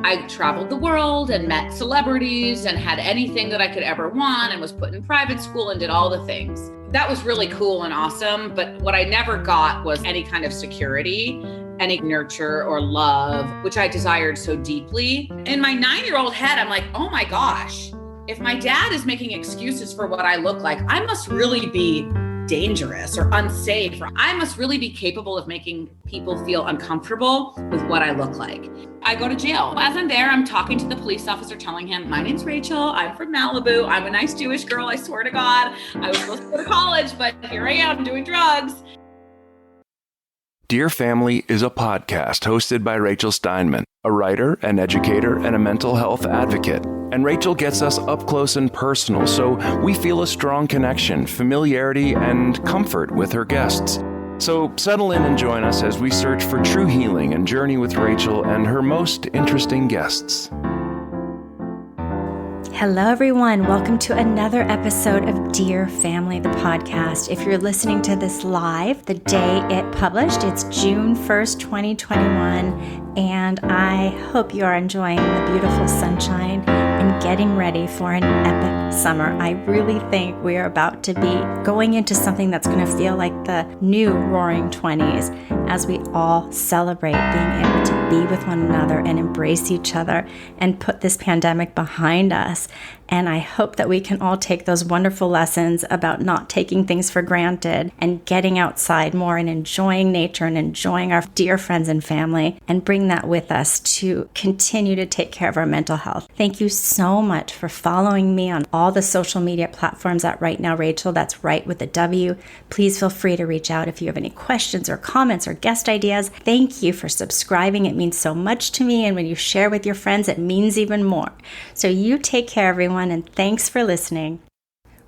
I traveled the world and met celebrities and had anything that I could ever want and was put in private school and did all the things. That was really cool and awesome. But what I never got was any kind of security, any nurture or love, which I desired so deeply. In my 9-year-old head, I'm like, oh my gosh, if my dad is making excuses for what I look like, I must really be dangerous or unsafe, or I must really be capable of making people feel uncomfortable with what I look like. I go to jail. As I'm there, I'm talking to the police officer, telling him, my name's Rachel. I'm from Malibu. I'm a nice Jewish girl. I swear to God, I was supposed to go to college, but here I am doing drugs. Dear Family is a podcast hosted by Rachel Steinman, a writer, an educator, and a mental health advocate. And Rachel gets us up close and personal, so we feel a strong connection, familiarity, and comfort with her guests. So settle in and join us as we search for true healing and journey with Rachel and her most interesting guests. Hello, everyone. Welcome to another episode of Dear Family, the podcast. If you're listening to this live, the day it published, it's June 1st, 2021, and I hope you are enjoying the beautiful sunshine and getting ready for an epic summer. I really think we are about to be going into something that's going to feel like the new Roaring 20s as we all celebrate being able to be with one another and embrace each other and put this pandemic behind us. And I hope that we can all take those wonderful lessons about not taking things for granted and getting outside more and enjoying nature and enjoying our dear friends and family and bring that with us to continue to take care of our mental health. Thank you so much for following me on all the social media platforms at Right Now Rachel. That's right with a W. Please feel free to reach out if you have any questions or comments or guest ideas. Thank you for subscribing. It means so much to me. And when you share with your friends, it means even more. So you take care, everyone. And thanks for listening.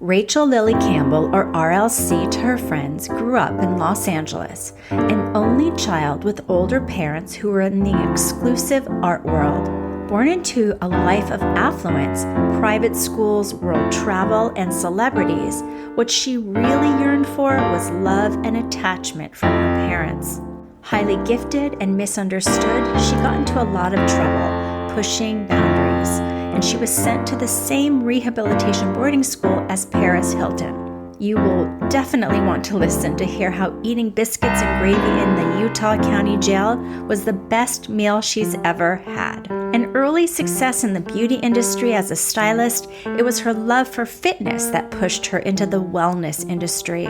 Rachel Lily Campbell, or RLC to her friends, grew up in Los Angeles, an only child with older parents who were in the exclusive art world. Born into a life of affluence, private schools, world travel, and celebrities, what she really yearned for was love and attachment from her parents. Highly gifted and misunderstood, she got into a lot of trouble, pushing boundaries, and she was sent to the same rehabilitation boarding school as Paris Hilton. You will definitely want to listen to hear how eating biscuits and gravy in the Utah County Jail was the best meal she's ever had. An early success in the beauty industry as a stylist, it was her love for fitness that pushed her into the wellness industry.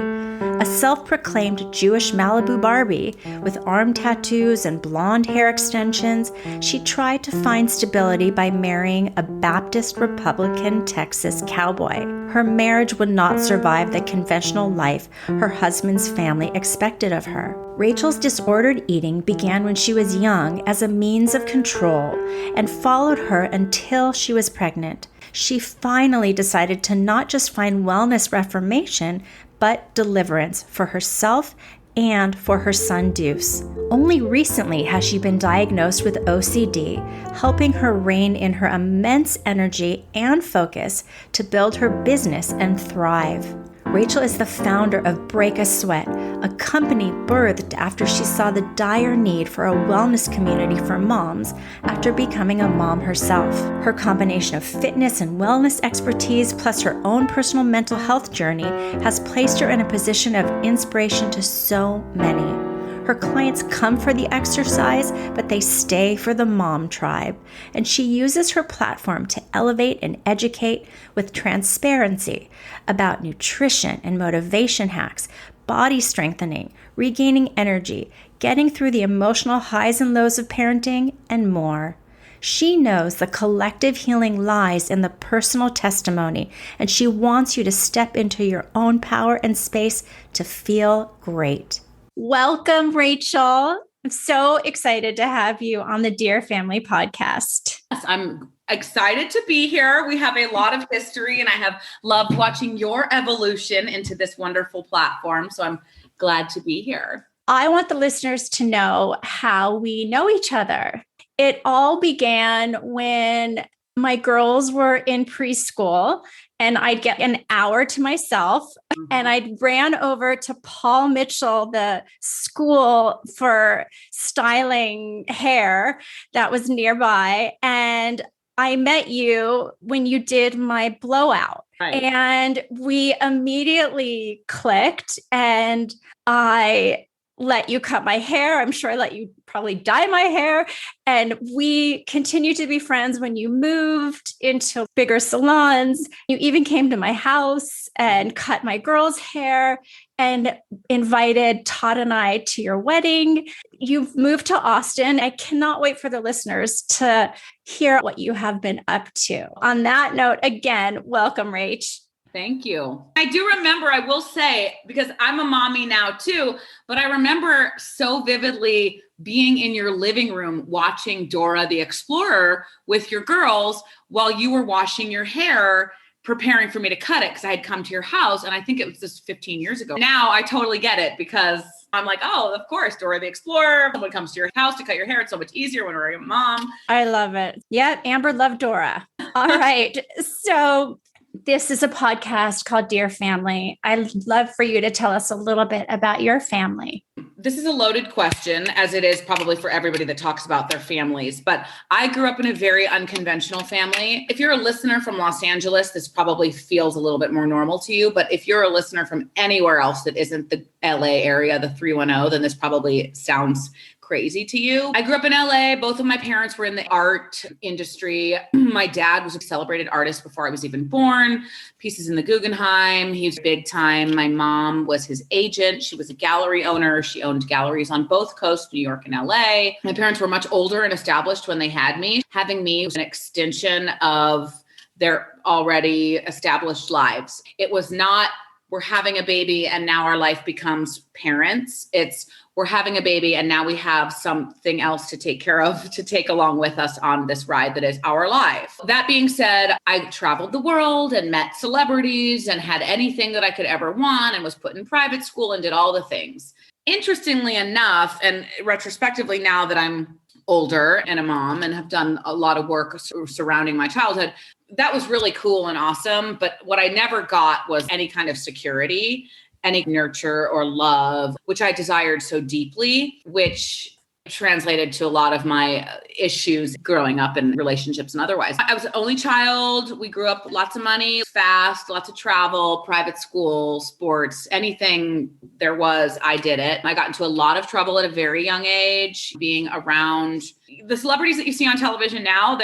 A self-proclaimed Jewish Malibu Barbie with arm tattoos and blonde hair extensions, she tried to find stability by marrying a Baptist Republican Texas Cowboy. Her marriage would not survive the conventional life her husband's family expected of her. Rachel's disordered eating began when she was young as a means of control and followed her until she was pregnant. She finally decided to not just find wellness reformation, but deliverance for herself and for her son Deuce. Only recently has she been diagnosed with OCD, helping her rein in her immense energy and focus to build her business and thrive. Rachel is the founder of Break a Sweat, a company birthed after she saw the dire need for a wellness community for moms after becoming a mom herself. Her combination of fitness and wellness expertise plus her own personal mental health journey has placed her in a position of inspiration to so many. Her clients come for the exercise, but they stay for the mom tribe. And she uses her platform to elevate and educate with transparency about nutrition and motivation hacks, body strengthening, regaining energy, getting through the emotional highs and lows of parenting, and more. She knows the collective healing lies in the personal testimony, and she wants you to step into your own power and space to feel great. Welcome, Rachel. I'm so excited to have you on the Dear Family podcast. Yes, I'm excited to be here. We have a lot of history, and I have loved watching your evolution into this wonderful platform. So I'm glad to be here. I want the listeners to know how we know each other. It all began when my girls were in preschool and I'd get an hour to myself and I'd ran over to Paul Mitchell, the school for styling hair that was nearby. And I met you when you did my blowout. Right. And we immediately clicked and I let you cut my hair. I'm sure I let you probably dye my hair. And we continued to be friends when you moved into bigger salons. You even came to my house and cut my girls' hair and invited Todd and I to your wedding. You've moved to Austin. I cannot wait for the listeners to hear what you have been up to. On that note, again, welcome, Rach. Thank you. I do remember, I will say, because I'm a mommy now too, but I remember so vividly being in your living room watching Dora the Explorer with your girls while you were washing your hair, preparing for me to cut it because I had come to your house. And I think it was just 15 years ago. Now I totally get it because I'm like, oh, of course, Dora the Explorer. Someone comes to your house to cut your hair. It's so much easier when we're a mom. I love it. Yep. Amber loved Dora. All right. So this is a podcast called Dear Family. I'd love for you to tell us a little bit about your family. This is a loaded question, as it is probably for everybody that talks about their families. But I grew up in a very unconventional family. If you're a listener from Los Angeles, this probably feels a little bit more normal to you. But if you're a listener from anywhere else that isn't the LA area, the 310, then this probably sounds crazy to you. I grew up in LA. Both of my parents were in the art industry. My dad was a celebrated artist before I was even born. Pieces in the Guggenheim. He was big time. My mom was his agent. She was a gallery owner. She owned galleries on both coasts, New York and LA. My parents were much older and established when they had me. Having me was an extension of their already established lives. It was not, we're having a baby and now our life becomes parents. It's, we're having a baby and now we have something else to take care of, to take along with us on this ride that is our life. That being said, I traveled the world and met celebrities and had anything that I could ever want and was put in private school and did all the things. Interestingly enough, and retrospectively now that I'm older and a mom and have done a lot of work surrounding my childhood, that was really cool and awesome. But what I never got was any kind of security, any nurture or love, which I desired so deeply, which translated to a lot of my issues growing up in relationships and otherwise. I was the only child. We grew up with lots of money, fast, lots of travel, private school, sports, anything there was, I did it. I got into a lot of trouble at a very young age, being around the celebrities that you see on television now.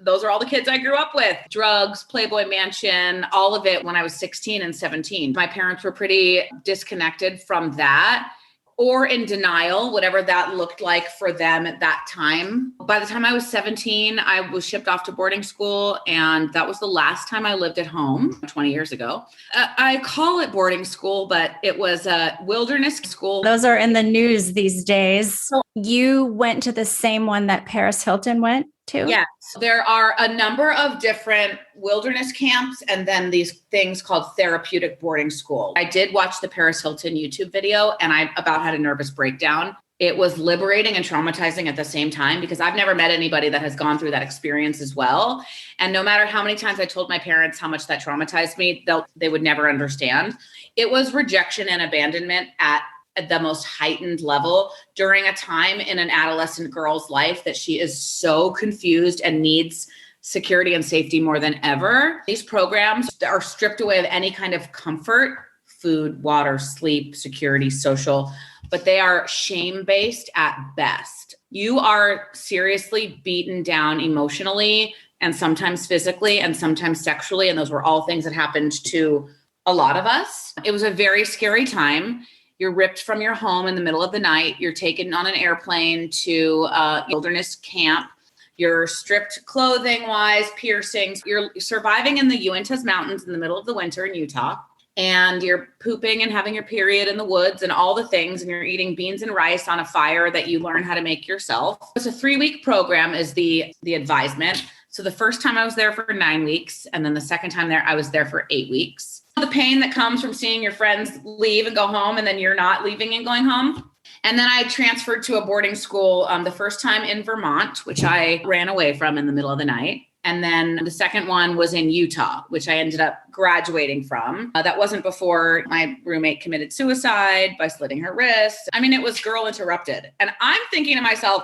Those are all the kids I grew up with. Drugs, Playboy Mansion, all of it when I was 16 and 17. My parents were pretty disconnected from that or in denial, whatever that looked like for them at that time. By the time I was 17, I was shipped off to boarding school, and that was the last time I lived at home 20 years ago. I call it boarding school, but it was a wilderness school. Those are in the news these days. You went to the same one that Paris Hilton went to? Yes. There are a number of different wilderness camps and then these things called therapeutic boarding school. I did watch the Paris Hilton YouTube video and I about had a nervous breakdown. It was liberating and traumatizing at the same time because I've never met anybody that has gone through that experience as well. And no matter how many times I told my parents how much that traumatized me, they would never understand. It was rejection and abandonment at the most heightened level during a time in an adolescent girl's life that she is so confused and needs security and safety more than ever. These programs are stripped away of any kind of comfort, food, water, sleep, security, social, but they are shame-based at best. You are seriously beaten down emotionally and sometimes physically and sometimes sexually. And those were all things that happened to a lot of us. It was a very scary time. You're ripped from your home in the middle of the night. You're taken on an airplane to a wilderness camp. You're stripped clothing-wise, piercings. You're surviving in the Uintas Mountains in the middle of the winter in Utah. And you're pooping and having your period in the woods and all the things. And you're eating beans and rice on a fire that you learn how to make yourself. It's a 3-week program is the advisement. So the first time I was there for 9 weeks. And then the second time there, I was there for 8 weeks. The pain that comes from seeing your friends leave and go home and then you're not leaving and going home. And then I transferred to a boarding school the first time in Vermont, which I ran away from in the middle of the night. And then the second one was in Utah, which I ended up graduating from. That wasn't before my roommate committed suicide by slitting her wrist. I mean, it was girl interrupted. And I'm thinking to myself,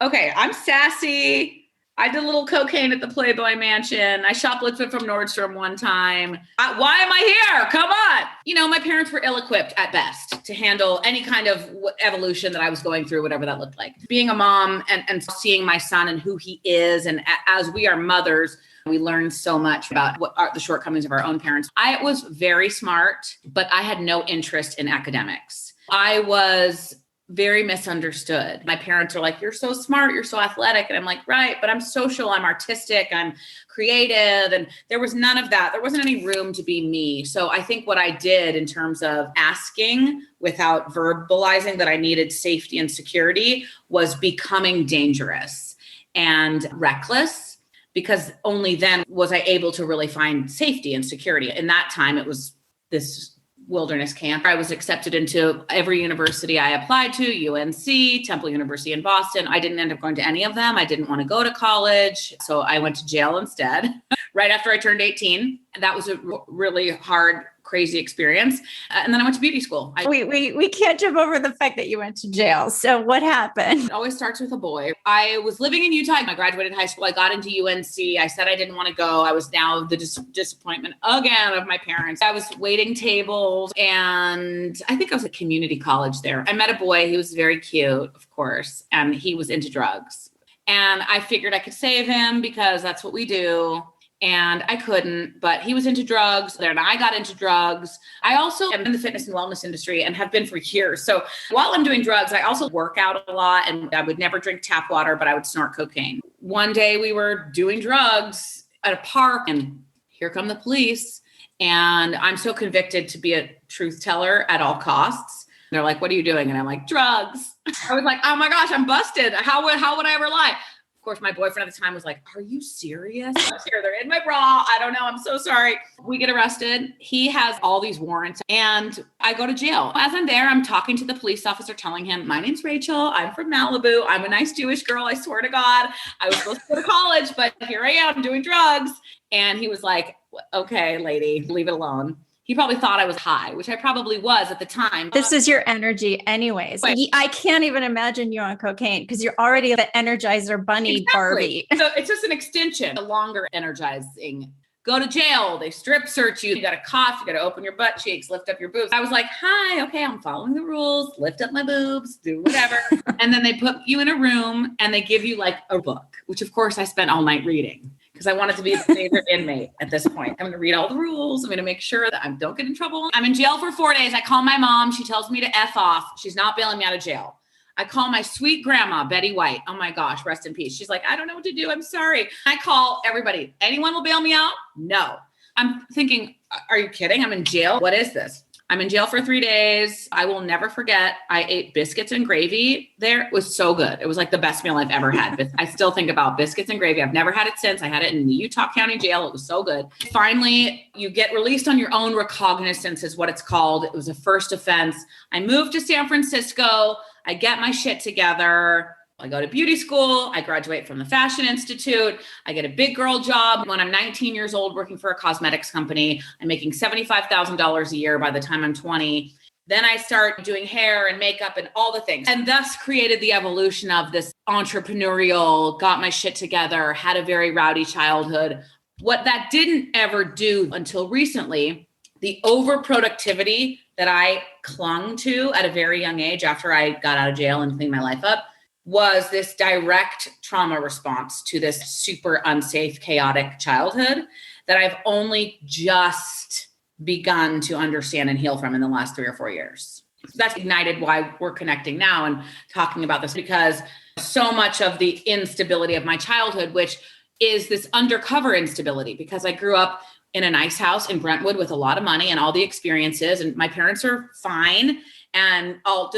okay, I'm sassy. I did a little cocaine at the Playboy Mansion. I shoplifted from Nordstrom one time. Why am I here? Come on. You know, my parents were ill-equipped at best to handle any kind of evolution that I was going through, whatever that looked like. Being a mom and seeing my son and who he is, and as we are mothers, we learn so much about what are the shortcomings of our own parents. I was very smart, but I had no interest in academics. I was very misunderstood. My parents are like, you're so smart, you're so athletic. And I'm like, right, but I'm social, I'm artistic, I'm creative. And there was none of that. There wasn't any room to be me. So I think what I did in terms of asking without verbalizing that I needed safety and security was becoming dangerous and reckless, because only then was I able to really find safety and security. In that time, it was this wilderness camp. I was accepted into every university I applied to, UNC, Temple University in Boston. I didn't end up going to any of them. I didn't want to go to college. So I went to jail instead, right after I turned 18. That was a really hard, crazy experience. And then I went to beauty school. We can't jump over the fact that you went to jail. So what happened? It always starts with a boy. I was living in Utah. I graduated high school. I got into UNC. I said I didn't want to go. I was now the disappointment again of my parents. I was waiting tables, and I think I was at community college there. I met a boy. He was very cute, of course, and he was into drugs. And I figured I could save him because that's what we do. And I couldn't, but he was into drugs. Then I got into drugs. I also am in the fitness and wellness industry and have been for years. So while I'm doing drugs, I also work out a lot, and I would never drink tap water, but I would snort cocaine. One day we were doing drugs at a park, and here come the police. And I'm so convicted to be a truth teller at all costs. They're like, what are you doing? And I'm like, drugs. I was like, oh my gosh, I'm busted. How would I ever lie? Of course, my boyfriend at the time was like, are you serious? I'm here. They're in my bra. I don't know. I'm so sorry. We get arrested. He has all these warrants, and I go to jail. As I'm there, I'm talking to the police officer, telling him, my name's Rachel. I'm from Malibu. I'm a nice Jewish girl. I swear to God, I was supposed to go to college, but here I am doing drugs. And he was like, okay, lady, leave it alone. He probably thought I was high, which I probably was at the time. This is your energy anyways. Right. I can't even imagine you on cocaine because you're already the Energizer Bunny Exactly. Barbie. So it's just an extension, a longer energizing. Go to jail. They strip search you. You got to cough. You got to open your butt cheeks, lift up your boobs. I was like, hi, okay, I'm following the rules. Lift up my boobs, do whatever. And then they put you in a room and they give you like a book, which of course I spent all night reading, because I wanted to be the favorite inmate at this point. I'm going to read all the rules. I'm going to make sure that I don't get in trouble. I'm in jail for 4 days. I call my mom. She tells me to F off. She's not bailing me out of jail. I call my sweet grandma, Betty White. Oh my gosh, rest in peace. She's like, I don't know what to do. I'm sorry. I call everybody. Anyone will bail me out? No. I'm thinking, are you kidding? I'm in jail. What is this? I'm in jail for 3 days. I will never forget. I ate biscuits and gravy there. It was so good. It was like the best meal I've ever had. I still think about biscuits and gravy. I've never had it since. I had it in the Utah County Jail. It was so good. Finally, you get released on your own recognizance is what it's called. It was a first offense. I moved to San Francisco. I get my shit together. I go to beauty school. I graduate from the Fashion Institute. I get a big girl job when I'm 19 years old working for a cosmetics company. I'm making $75,000 a year by the time I'm 20. Then I start doing hair and makeup and all the things, and thus created the evolution of this entrepreneurial, got my shit together, had a very rowdy childhood. What that didn't ever do until recently, the overproductivity that I clung to at a very young age after I got out of jail and cleaned my life up, was this direct trauma response to this super unsafe, chaotic childhood that I've only just begun to understand and heal from in the last 3 or 4 years. So that's ignited why we're connecting now and talking about this, because so much of the instability of my childhood, which is this undercover instability, because I grew up in a nice house in Brentwood with a lot of money and all the experiences, and my parents are fine and all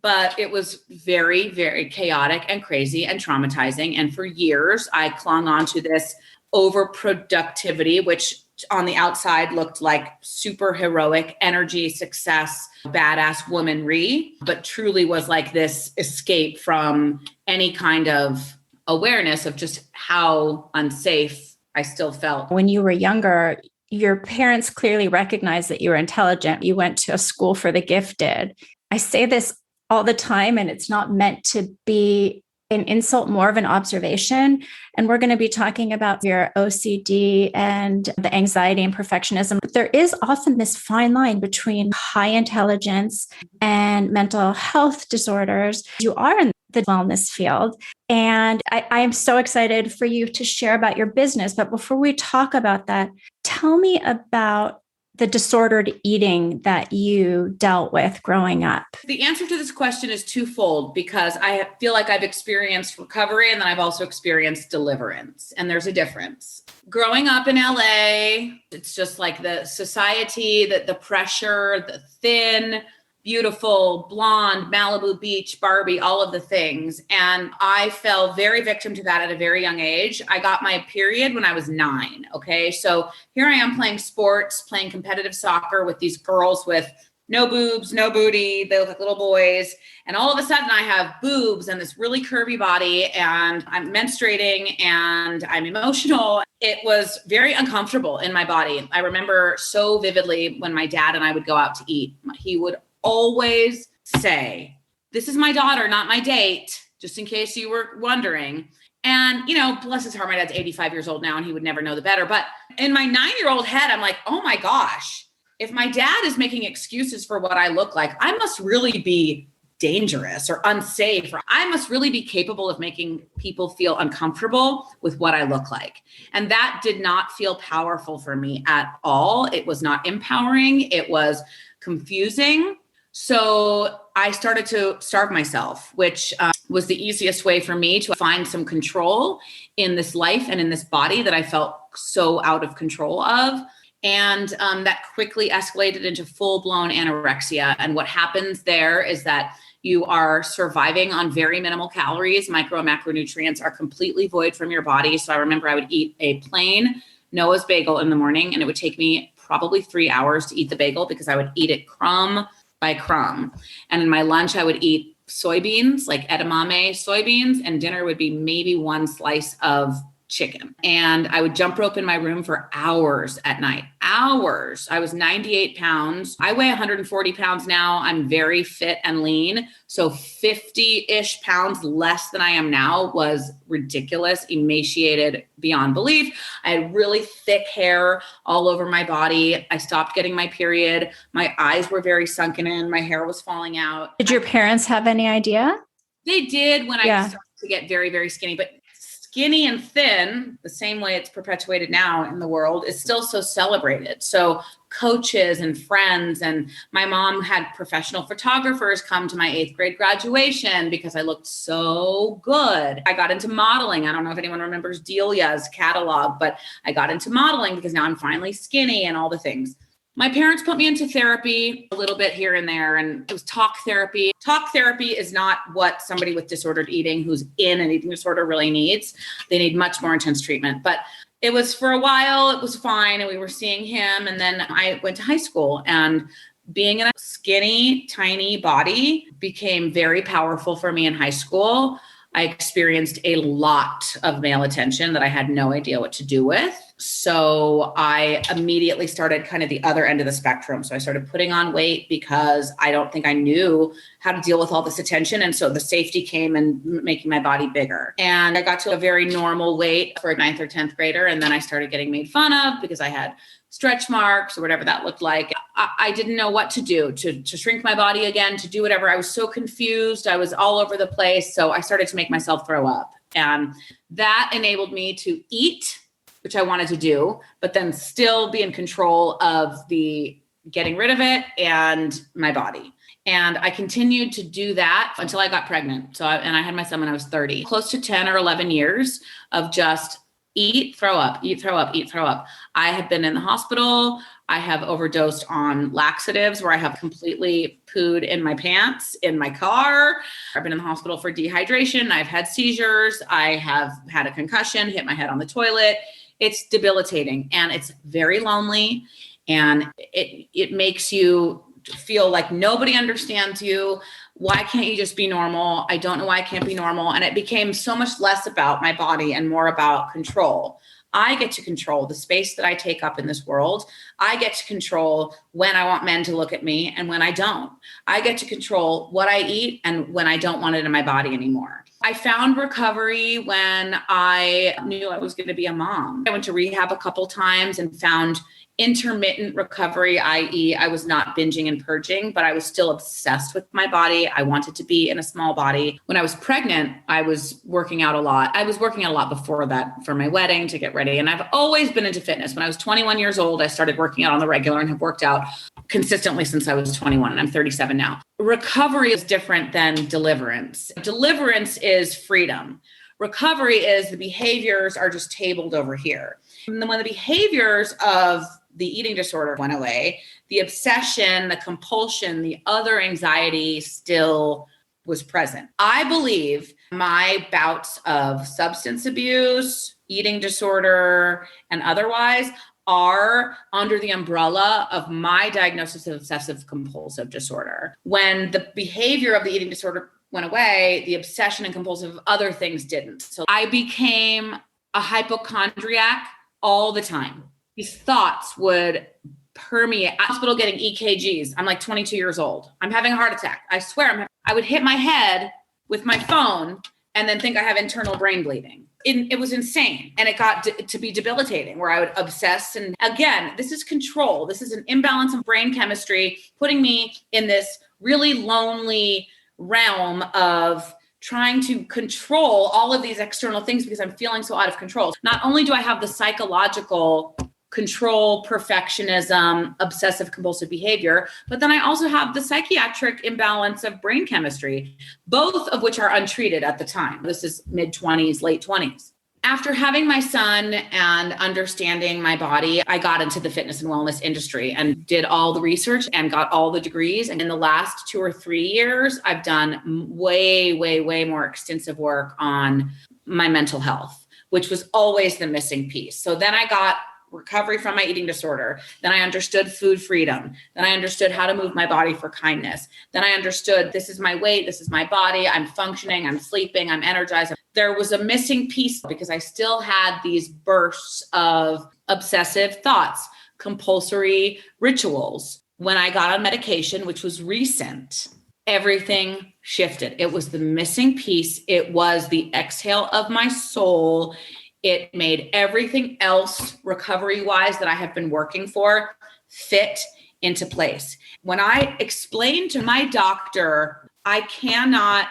but it was very, very chaotic and crazy and traumatizing. And for years, I clung on to this overproductivity, which on the outside looked like super heroic energy, success, badass womanry, but truly was like this escape from any kind of awareness of just how unsafe I still felt. When you were younger, your parents clearly recognized that you were intelligent. You went to a school for the gifted. I say this all the time, and it's not meant to be an insult, more of an observation. And we're going to be talking about your OCD and the anxiety and perfectionism. But there is often this fine line between high intelligence and mental health disorders. You are in the wellness field. And I am so excited for you to share about your business. But before we talk about that, tell me about the disordered eating that you dealt with growing up. The answer to this question is twofold, because I feel like I've experienced recovery and then I've also experienced deliverance. And there's a difference. Growing up in LA, it's just like the society, the pressure, the thin, beautiful, blonde, Malibu Beach, Barbie, all of the things. And I fell very victim to that at a very young age. I got my period when I was 9. Okay. So here I am playing sports, playing competitive soccer with these girls with no boobs, no booty. They look like little boys. And all of a sudden I have boobs and this really curvy body, and I'm menstruating and I'm emotional. It was very uncomfortable in my body. I remember so vividly when my dad and I would go out to eat, he would always say, "This is my daughter, not my date," just in case you were wondering. And, bless his heart, my dad's 85 years old now and he would never know the better. But in my 9-year-old head, I'm like, oh my gosh, if my dad is making excuses for what I look like, I must really be dangerous or unsafe, or I must really be capable of making people feel uncomfortable with what I look like. And that did not feel powerful for me at all. It was not empowering. It was confusing. So I started to starve myself, which was the easiest way for me to find some control in this life and in this body that I felt so out of control of. And that quickly escalated into full-blown anorexia. And what happens there is that you are surviving on very minimal calories. Micro and macronutrients are completely void from your body. So I remember I would eat a plain Noah's bagel in the morning, and it would take me probably 3 hours to eat the bagel because I would eat it crumb by crumb. And in my lunch, I would eat soybeans, like edamame soybeans, and dinner would be maybe one slice of chicken. And I would jump rope in my room for hours at night. Hours. I was 98 pounds. I weigh 140 pounds now. I'm very fit and lean. So 50-ish pounds less than I am now was ridiculous, emaciated beyond belief. I had really thick hair all over my body. I stopped getting my period. My eyes were very sunken in. My hair was falling out. Did your parents have any idea? They did when I started to get very, very skinny, but skinny and thin, the same way it's perpetuated now in the world, is still so celebrated. So coaches and friends, and my mom had professional photographers come to my 8th grade graduation because I looked so good. I got into modeling. I don't know if anyone remembers Delia's catalog, but I got into modeling because now I'm finally skinny and all the things. My parents put me into therapy a little bit here and there, and it was talk therapy. Talk therapy is not what somebody with disordered eating who's in an eating disorder really needs. They need much more intense treatment. But it was, for a while, it was fine, and we were seeing him. And then I went to high school, and being in a skinny, tiny body became very powerful for me in high school. I experienced a lot of male attention that I had no idea what to do with. So I immediately started kind of the other end of the spectrum. So I started putting on weight because I don't think I knew how to deal with all this attention. And so the safety came in making my body bigger. And I got to a very normal weight for a 9th or 10th grader. And then I started getting made fun of because I had stretch marks or whatever that looked like. I didn't know what to do to shrink my body again, to do whatever. I was so confused. I was all over the place. So I started to make myself throw up. And that enabled me to eat, which I wanted to do, but then still be in control of the getting rid of it and my body. And I continued to do that until I got pregnant. And I had my son when I was 30, close to 10 or 11 years of just eat, throw up, eat, throw up, eat, throw up. I have been in the hospital. I have overdosed on laxatives where I have completely pooed in my pants, in my car. I've been in the hospital for dehydration. I've had seizures. I have had a concussion, hit my head on the toilet. It's debilitating, and it's very lonely, and it makes you feel like nobody understands you. Why can't you just be normal? I don't know why I can't be normal. And it became so much less about my body and more about control. I get to control the space that I take up in this world. I get to control when I want men to look at me and when I don't. I get to control what I eat and when I don't want it in my body anymore. I found recovery when I knew I was going to be a mom. I went to rehab a couple times and found intermittent recovery, i.e. I was not binging and purging, but I was still obsessed with my body. I wanted to be in a small body. When I was pregnant, I was working out a lot. I was working out a lot before that for my wedding to get ready. And I've always been into fitness. When I was 21 years old, I started working out on the regular and have worked out consistently since I was 21, and I'm 37 now. Recovery is different than deliverance. Deliverance is freedom. Recovery is the behaviors are just tabled over here. And then when the behaviors of the eating disorder went away, the obsession, the compulsion, the other anxiety still was present. I believe my bouts of substance abuse, eating disorder, and otherwise are under the umbrella of my diagnosis of obsessive compulsive disorder. When the behavior of the eating disorder went away, the obsession and compulsive other things didn't. So I became a hypochondriac all the time. These thoughts would permeate. Hospital getting EKGs. I'm like 22 years old. I'm having a heart attack. I swear I would hit my head with my phone and then think I have internal brain bleeding. It was insane. And it got to be debilitating where I would obsess. And again, this is control. This is an imbalance of brain chemistry, putting me in this really lonely realm of trying to control all of these external things because I'm feeling so out of control. Not only do I have the psychological control, perfectionism, obsessive compulsive behavior, but then I also have the psychiatric imbalance of brain chemistry, both of which are untreated at the time. This is mid-20s, late 20s. After having my son and understanding my body, I got into the fitness and wellness industry and did all the research and got all the degrees. And in the last 2 or 3 years, I've done way more extensive work on my mental health, which was always the missing piece. So then I got recovery from my eating disorder. Then I understood food freedom. Then I understood how to move my body for kindness. Then I understood this is my weight, this is my body, I'm functioning, I'm sleeping, I'm energized. There was a missing piece because I still had these bursts of obsessive thoughts, compulsory rituals. When I got on medication, which was recent, everything shifted. It was the missing piece. It was the exhale of my soul. It made everything else recovery-wise that I have been working for fit into place. When I explained to my doctor, I cannot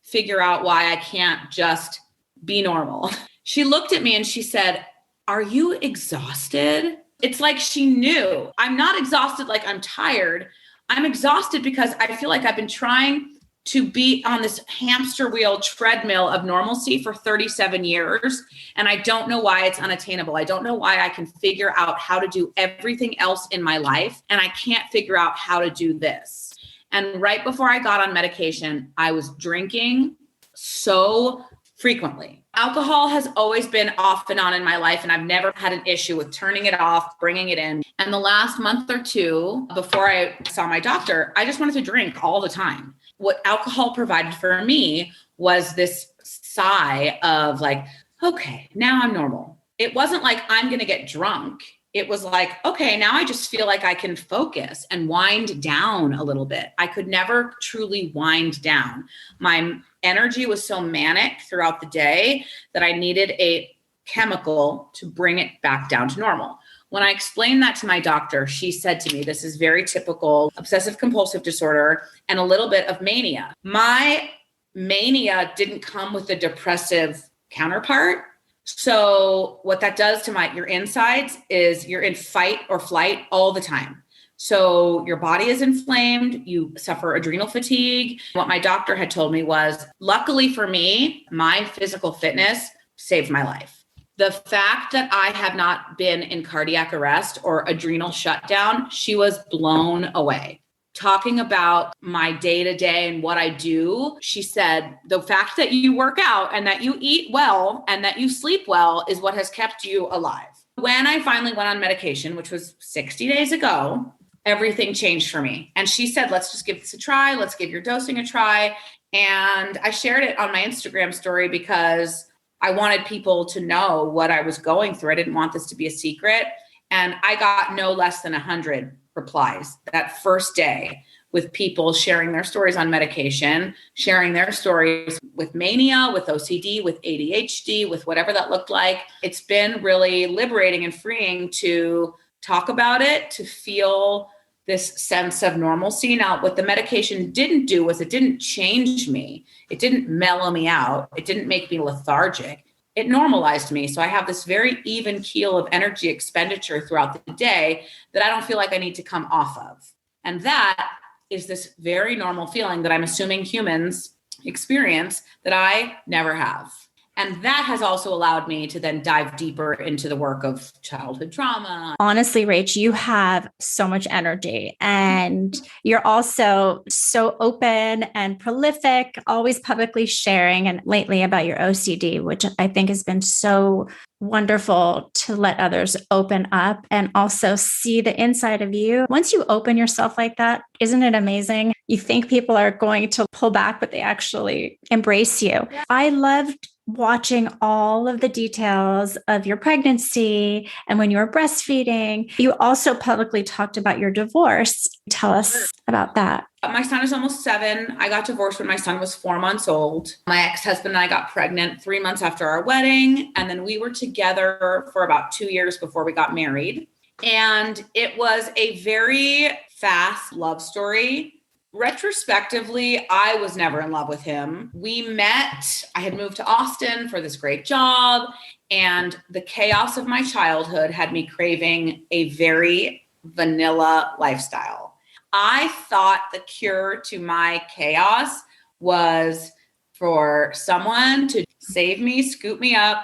figure out why I can't just be normal. She looked at me and she said, "Are you exhausted?" It's like she knew. I'm not exhausted like I'm tired. I'm exhausted because I feel like I've been trying to be on this hamster wheel treadmill of normalcy for 37 years. And I don't know why it's unattainable. I don't know why I can figure out how to do everything else in my life. And I can't figure out how to do this. And right before I got on medication, I was drinking so frequently. Alcohol has always been off and on in my life, and I've never had an issue with turning it off, bringing it in. And the last month or two before I saw my doctor, I just wanted to drink all the time. What alcohol provided for me was this sigh of like, okay, now I'm normal. It wasn't like I'm going to get drunk. It was like, okay, now I just feel like I can focus and wind down a little bit. I could never truly wind down. My energy was so manic throughout the day that I needed a chemical to bring it back down to normal. When I explained that to my doctor, she said to me, this is very typical obsessive compulsive disorder and a little bit of mania. My mania didn't come with a depressive counterpart. So what that does to your insides is you're in fight or flight all the time. So your body is inflamed, you suffer adrenal fatigue. What my doctor had told me was, luckily for me, my physical fitness saved my life. The fact that I have not been in cardiac arrest or adrenal shutdown, she was blown away. Talking about my day-to-day and what I do, she said, the fact that you work out and that you eat well and that you sleep well is what has kept you alive. When I finally went on medication, which was 60 days ago, everything changed for me. And she said, let's just give this a try. Let's give your dosing a try. And I shared it on my Instagram story because I wanted people to know what I was going through. I didn't want this to be a secret. And I got no less than 100 replies that first day with people sharing their stories on medication, sharing their stories with mania, with OCD, with ADHD, with whatever that looked like. It's been really liberating and freeing to talk about it, to feel this sense of normalcy. Now, what the medication didn't do was it didn't change me. It didn't mellow me out. It didn't make me lethargic. It normalized me. So I have this very even keel of energy expenditure throughout the day that I don't feel like I need to come off of. And that is this very normal feeling that I'm assuming humans experience that I never have. And that has also allowed me to then dive deeper into the work of childhood trauma. Honestly, Rach, you have so much energy and you're also so open and prolific, always publicly sharing and lately about your OCD, which I think has been so wonderful to let others open up and also see the inside of you. Once you open yourself like that, isn't it amazing? You think people are going to pull back, but they actually embrace you. Yeah. I loved watching all of the details of your pregnancy and when you were breastfeeding. You also publicly talked about your divorce. Tell us about that. My son is almost 7. I got divorced when my son was 4 months old. My ex-husband and I got pregnant 3 months after our wedding. And then we were together for about 2 years before we got married. And it was a very fast love story. Retrospectively, I was never in love with him. We met, I had moved to Austin for this great job, and the chaos of my childhood had me craving a very vanilla lifestyle. I thought the cure to my chaos was for someone to save me, scoop me up,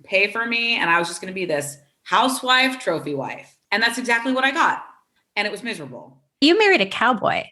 pay for me, and I was just going to be this housewife, trophy wife. And that's exactly what I got. And it was miserable. You married a cowboy.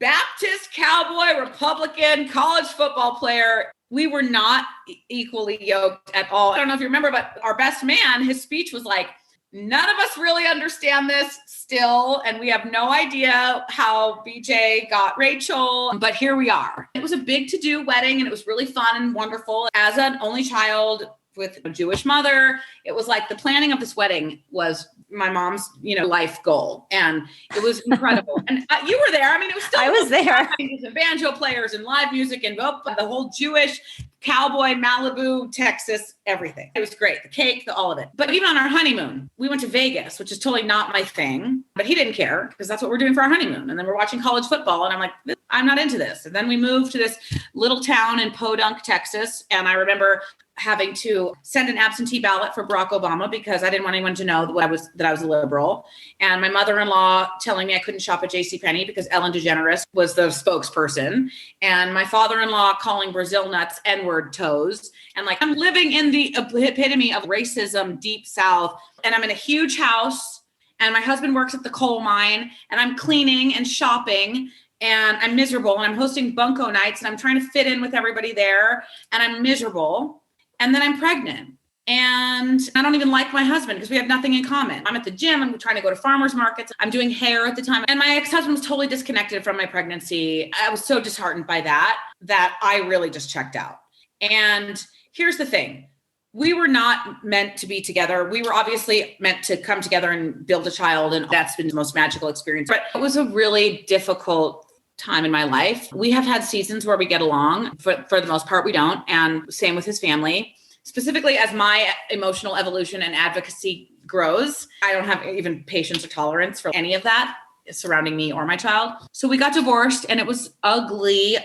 Baptist cowboy, Republican, college football player. We were not equally yoked at all. I don't know if you remember, but our best man, his speech was like, none of us really understand this still. And we have no idea how BJ got Rachel, but here we are. It was a big to-do wedding and it was really fun and wonderful. As an only child with a Jewish mother, it was like the planning of this wedding was my mom's, life goal. And it was incredible. And you were there. I mean, it was still, I was there. And banjo players and live music and the whole Jewish Cowboy, Malibu, Texas, everything. It was great. The cake, all of it. But even on our honeymoon, we went to Vegas, which is totally not my thing, but he didn't care because that's what we're doing for our honeymoon. And then we're watching college football. And I'm like, I'm not into this. And then we moved to this little town in Podunk, Texas. And I remember having to send an absentee ballot for Barack Obama because I didn't want anyone to know that I was a liberal. And my mother-in-law telling me I couldn't shop at JCPenney because Ellen DeGeneres was the spokesperson. And my father-in-law calling Brazil nuts N-word toes. And like, I'm living in the epitome of racism, deep South. And I'm in a huge house and my husband works at the coal mine and I'm cleaning and shopping and I'm miserable and I'm hosting bunko nights and I'm trying to fit in with everybody there and I'm miserable. And then I'm pregnant and I don't even like my husband because we have nothing in common. I'm at the gym. I'm trying to go to farmers markets. I'm doing hair at the time. And my ex-husband was totally disconnected from my pregnancy. I was so disheartened by that I really just checked out. And here's the thing. We were not meant to be together. We were obviously meant to come together and build a child. And that's been the most magical experience. But it was a really difficult time in my life. We have had seasons where we get along. For the most part, we don't. And same with his family. Specifically, as my emotional evolution and advocacy grows, I don't have even patience or tolerance for any of that surrounding me or my child. So we got divorced and it was ugly.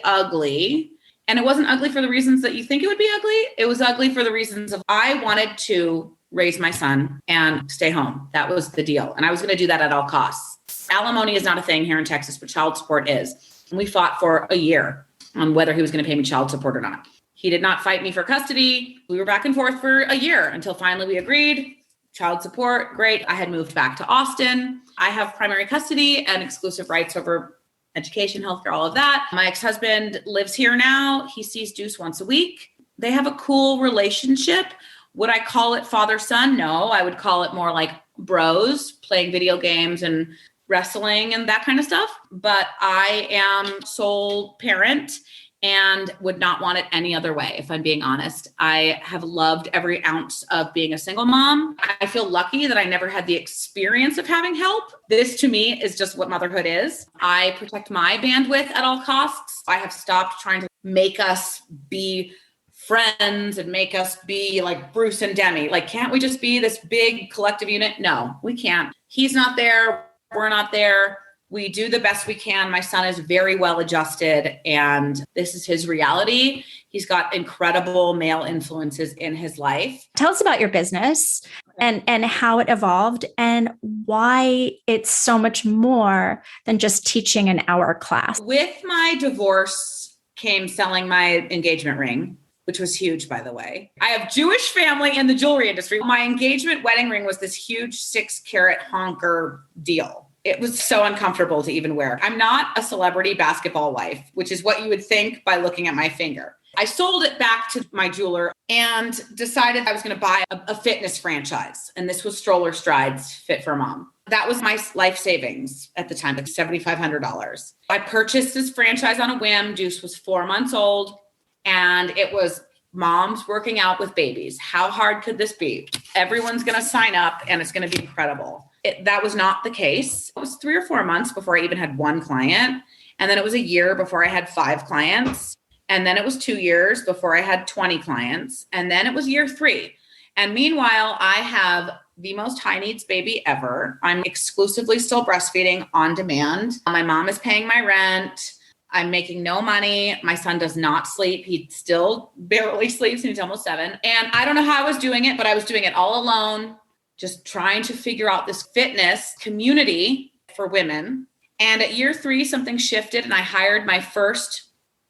And it wasn't ugly for the reasons that you think it would be ugly. It was ugly for the reasons of I wanted to raise my son and stay home. That was the deal. And I was going to do that at all costs. Alimony is not a thing here in Texas, but child support is. And we fought for a year on whether he was going to pay me child support or not. He did not fight me for custody. We were back and forth for a year until finally we agreed. Child support, great. I had moved back to Austin. I have primary custody and exclusive rights over education, healthcare, all of that. My ex-husband lives here now. He sees Deuce once a week. They have a cool relationship. Would I call it father-son? No, I would call it more like bros playing video games and wrestling and that kind of stuff. But I am sole parent and would not want it any other way, if I'm being honest. I have loved every ounce of being a single mom. I feel lucky that I never had the experience of having help. This to me is just what motherhood is. I protect my bandwidth at all costs. I have stopped trying to make us be friends and make us be like Bruce and Demi. Like, can't we just be this big collective unit? No, we can't. He's not there. We're not there. We do the best we can. My son is very well adjusted, and this is his reality. He's got incredible male influences in his life. Tell us about your business and how it evolved and why it's so much more than just teaching an hour class. With my divorce came selling my engagement ring, which was huge, by the way. I have Jewish family in the jewelry industry. My engagement wedding ring was this huge 6-carat honker deal. It was so uncomfortable to even wear. I'm not a celebrity basketball wife, which is what you would think by looking at my finger. I sold it back to my jeweler and decided I was going to buy a fitness franchise. And this was Stroller Strides Fit for Mom. That was my life savings at the time, like $7,500. I purchased this franchise on a whim. Deuce was 4 months old, and it was moms working out with babies. How hard could this be? Everyone's going to sign up and it's going to be incredible. That was not the case. It was 3 or 4 months before I even had one client. And then it was a year before I had 5 clients. And then it was 2 years before I had 20 clients. And then it was year 3. And meanwhile, I have the most high needs baby ever. I'm exclusively still breastfeeding on demand. My mom is paying my rent. I'm making no money. My son does not sleep. He still barely sleeps, and he's almost 7. And I don't know how I was doing it, but I was doing it all alone, just trying to figure out this fitness community for women. And at year 3, something shifted, and I hired my first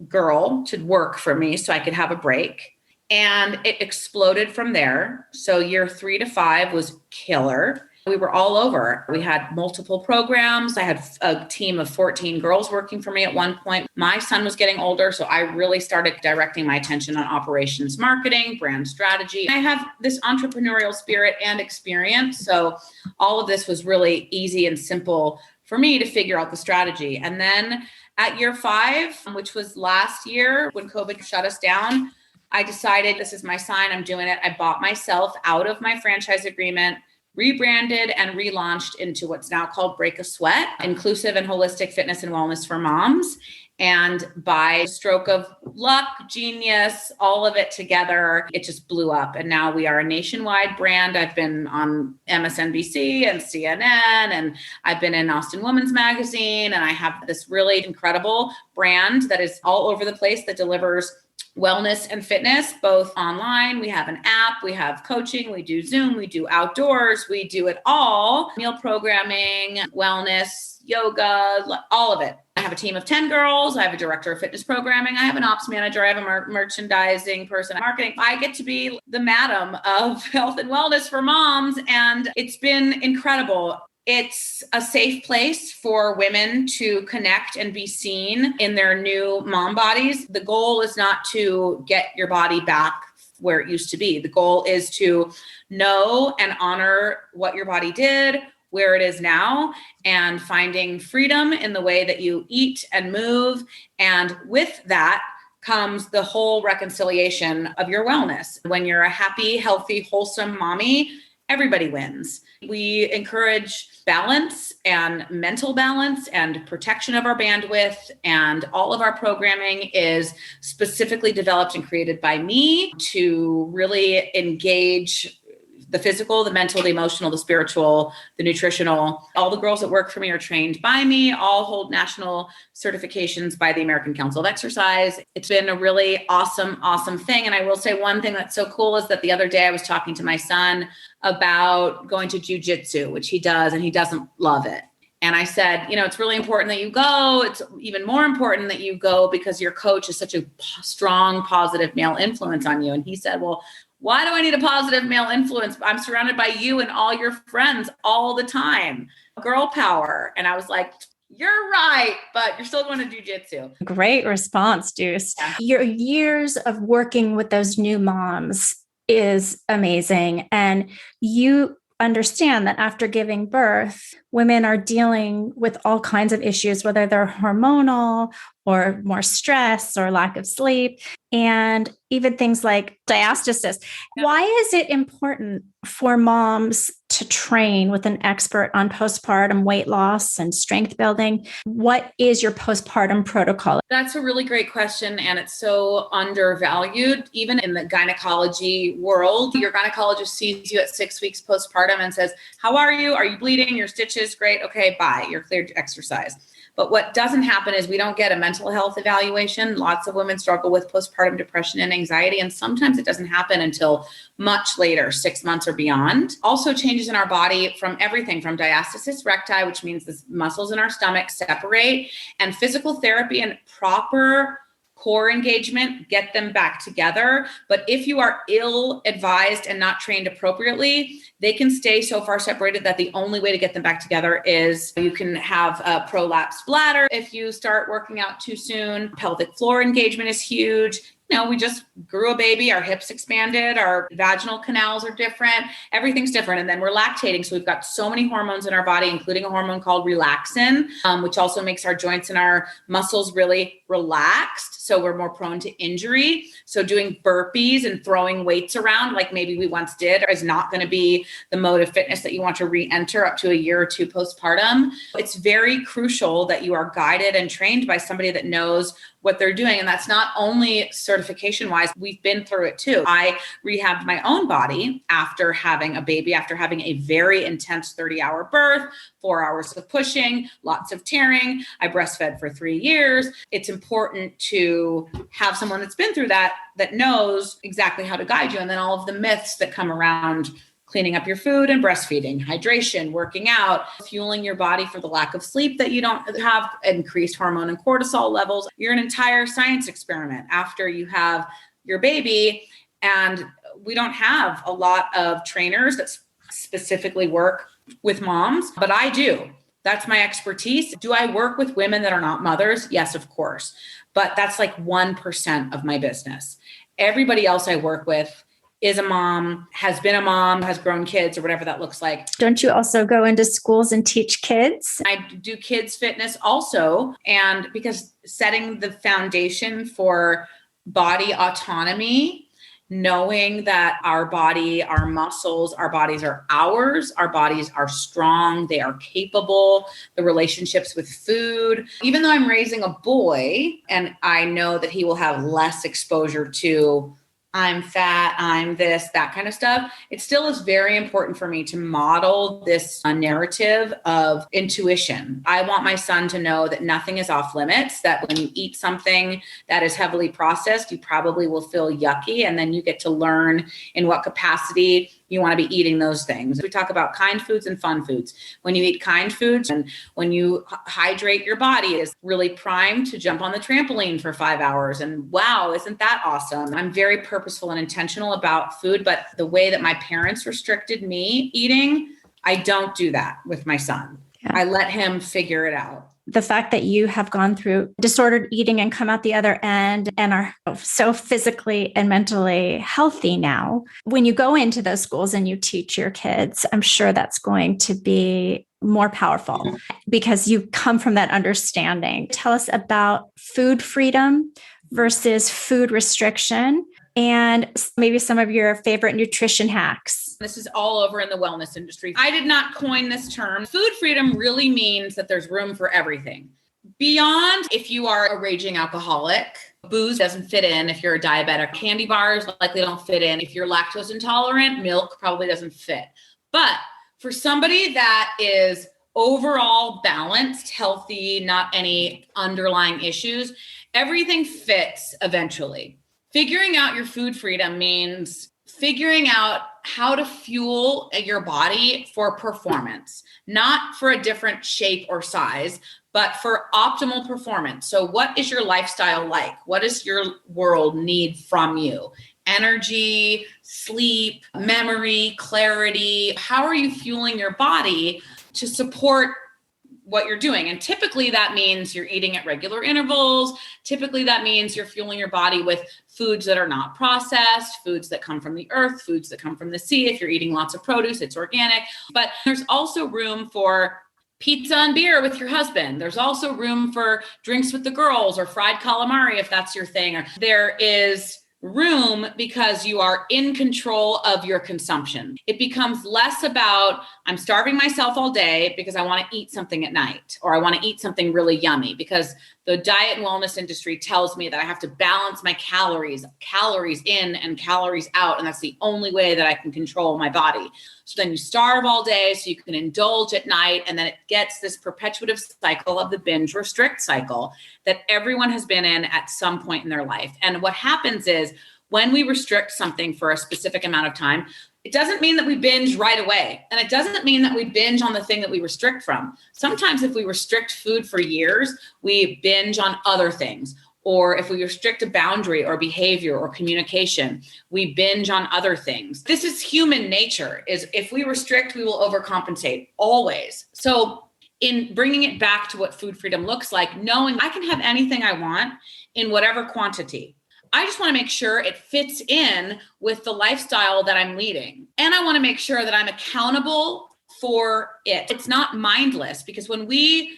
girl to work for me so I could have a break. And it exploded from there. So year 3 to 5 was killer. We were all over. We had multiple programs. I had a team of 14 girls working for me at one point. My son was getting older, so I really started directing my attention on operations marketing, brand strategy. I have this entrepreneurial spirit and experience, so all of this was really easy and simple for me to figure out the strategy. And then at year 5, which was last year when COVID shut us down, I decided this is my sign. I'm doing it. I bought myself out of my franchise agreement, rebranded and relaunched into what's now called Break a Sweat, inclusive and holistic fitness and wellness for moms. And by stroke of luck, genius, all of it together, it just blew up. And now we are a nationwide brand. I've been on MSNBC and CNN, and I've been in Austin Women's Magazine. And I have this really incredible brand that is all over the place that delivers wellness and fitness, both online. We have an app, we have coaching, we do Zoom, we do outdoors, we do it all. Meal programming, wellness, yoga, all of it. I have a team of 10 girls. I have a director of fitness programming. I have an ops manager. I have a merchandising person, marketing. I get to be the madam of health and wellness for moms. And it's been incredible. It's a safe place for women to connect and be seen in their new mom bodies. The goal is not to get your body back where it used to be. The goal is to know and honor what your body did, where it is now, and finding freedom in the way that you eat and move. And with that comes the whole reconciliation of your wellness. When you're a happy, healthy, wholesome mommy, everybody wins. We encourage balance and mental balance and protection of our bandwidth. And all of our programming is specifically developed and created by me to really engage the physical, the mental, the emotional, the spiritual, the nutritional. All the girls that work for me are trained by me, all hold national certifications by the American Council of Exercise. It's been a really awesome thing. And I will say one thing that's so cool is that the other day I was talking to my son about going to jujitsu, which he does, and he doesn't love it. And I said, it's really important that you go. It's even more important that you go because your coach is such a strong, positive male influence on you. And he said, well, why do I need a positive male influence? I'm surrounded by you and all your friends all the time. Girl power. And I was like, you're right, but you're still going to jujitsu. Great response, Deuce. Yeah. Your years of working with those new moms is amazing. And you understand that after giving birth, women are dealing with all kinds of issues, whether they're hormonal or more stress or lack of sleep, and even things like diastasis. Why is it important for moms to train with an expert on postpartum weight loss and strength building? What is your postpartum protocol? That's a really great question. And it's so undervalued, even in the gynecology world. Your gynecologist sees you at 6 weeks postpartum and says, how are you? Are you bleeding? Your stitches? Great. Okay, bye. You're cleared to exercise. But what doesn't happen is we don't get a mental health evaluation. Lots of women struggle with postpartum depression and anxiety, and sometimes it doesn't happen until much later, 6 months or beyond. Also changes in our body from everything from diastasis recti, which means the muscles in our stomach separate, and physical therapy and proper core engagement, get them back together. But if you are ill-advised and not trained appropriately, they can stay so far separated that the only way to get them back together is you can have a prolapsed bladder if you start working out too soon. Pelvic floor engagement is huge. We just grew a baby, our hips expanded, our vaginal canals are different, everything's different. And then we're lactating. So we've got so many hormones in our body, including a hormone called relaxin, which also makes our joints and our muscles really relaxed. So we're more prone to injury. So doing burpees and throwing weights around like maybe we once did is not going to be the mode of fitness that you want to re-enter up to a year or two postpartum. It's very crucial that you are guided and trained by somebody that knows what they're doing. And that's not only certification wise, we've been through it too. I rehabbed my own body after having a baby, after having a very intense 30-hour birth, 4 hours of pushing, lots of tearing. I breastfed for 3 years. It's important to have someone that's been through that knows exactly how to guide you. And then all of the myths that come around cleaning up your food and breastfeeding, hydration, working out, fueling your body for the lack of sleep that you don't have, increased hormone and cortisol levels. You're an entire science experiment after you have your baby. And we don't have a lot of trainers that specifically work with moms, but I do. That's my expertise. Do I work with women that are not mothers? Yes, of course. But that's like 1% of my business. Everybody else I work with is a mom, has been a mom, has grown kids, or whatever that looks like. Don't you also go into schools and teach kids? I do kids fitness also. And because setting the foundation for body autonomy, knowing that our body, our muscles, our bodies are ours, our bodies are strong, they are capable, the relationships with food. Even though I'm raising a boy and I know that he will have less exposure to I'm fat, I'm this, that kind of stuff, it still is very important for me to model this narrative of intuition. I want my son to know that nothing is off limits, that when you eat something that is heavily processed, you probably will feel yucky. And then you get to learn in what capacity you want to be eating those things. We talk about kind foods and fun foods. When you eat kind foods and when you hydrate, your body is really primed to jump on the trampoline for 5 hours. And wow, isn't that awesome? I'm very purposeful and intentional about food, but the way that my parents restricted me eating, I don't do that with my son. Yeah. I let him figure it out. The fact that you have gone through disordered eating and come out the other end and are so physically and mentally healthy now, when you go into those schools and you teach your kids, I'm sure that's going to be more powerful because you come from that understanding. Tell us about food freedom versus food restriction and maybe some of your favorite nutrition hacks. This is all over in the wellness industry. I did not coin this term. Food freedom really means that there's room for everything. Beyond if you are a raging alcoholic, booze doesn't fit in. If you're a diabetic, candy bars likely don't fit in. If you're lactose intolerant, milk probably doesn't fit. But for somebody that is overall balanced, healthy, not any underlying issues, everything fits eventually. Figuring out your food freedom means figuring out how to fuel your body for performance, not for a different shape or size, but for optimal performance. So what is your lifestyle like? What does your world need from you? Energy, sleep, memory, clarity. How are you fueling your body to support what you're doing. And typically that means you're eating at regular intervals. Typically that means you're fueling your body with foods that are not processed, foods that come from the earth, foods that come from the sea. If you're eating lots of produce, it's organic. But there's also room for pizza and beer with your husband. There's also room for drinks with the girls or fried calamari, if that's your thing. Or there is room because you are in control of your consumption. It becomes less about, I'm starving myself all day because I want to eat something at night, or I want to eat something really yummy, because the diet and wellness industry tells me that I have to balance my calories in and calories out. And that's the only way that I can control my body. So then you starve all day so you can indulge at night. And then it gets this perpetuative cycle of the binge restrict cycle that everyone has been in at some point in their life. And what happens is when we restrict something for a specific amount of time, it doesn't mean that we binge right away. And it doesn't mean that we binge on the thing that we restrict from. Sometimes if we restrict food for years, we binge on other things. Or if we restrict a boundary or behavior or communication, we binge on other things. This is human nature, is if we restrict, we will overcompensate always. So in bringing it back to what food freedom looks like, knowing I can have anything I want in whatever quantity. I just want to make sure it fits in with the lifestyle that I'm leading. And I want to make sure that I'm accountable for it. It's not mindless, because when we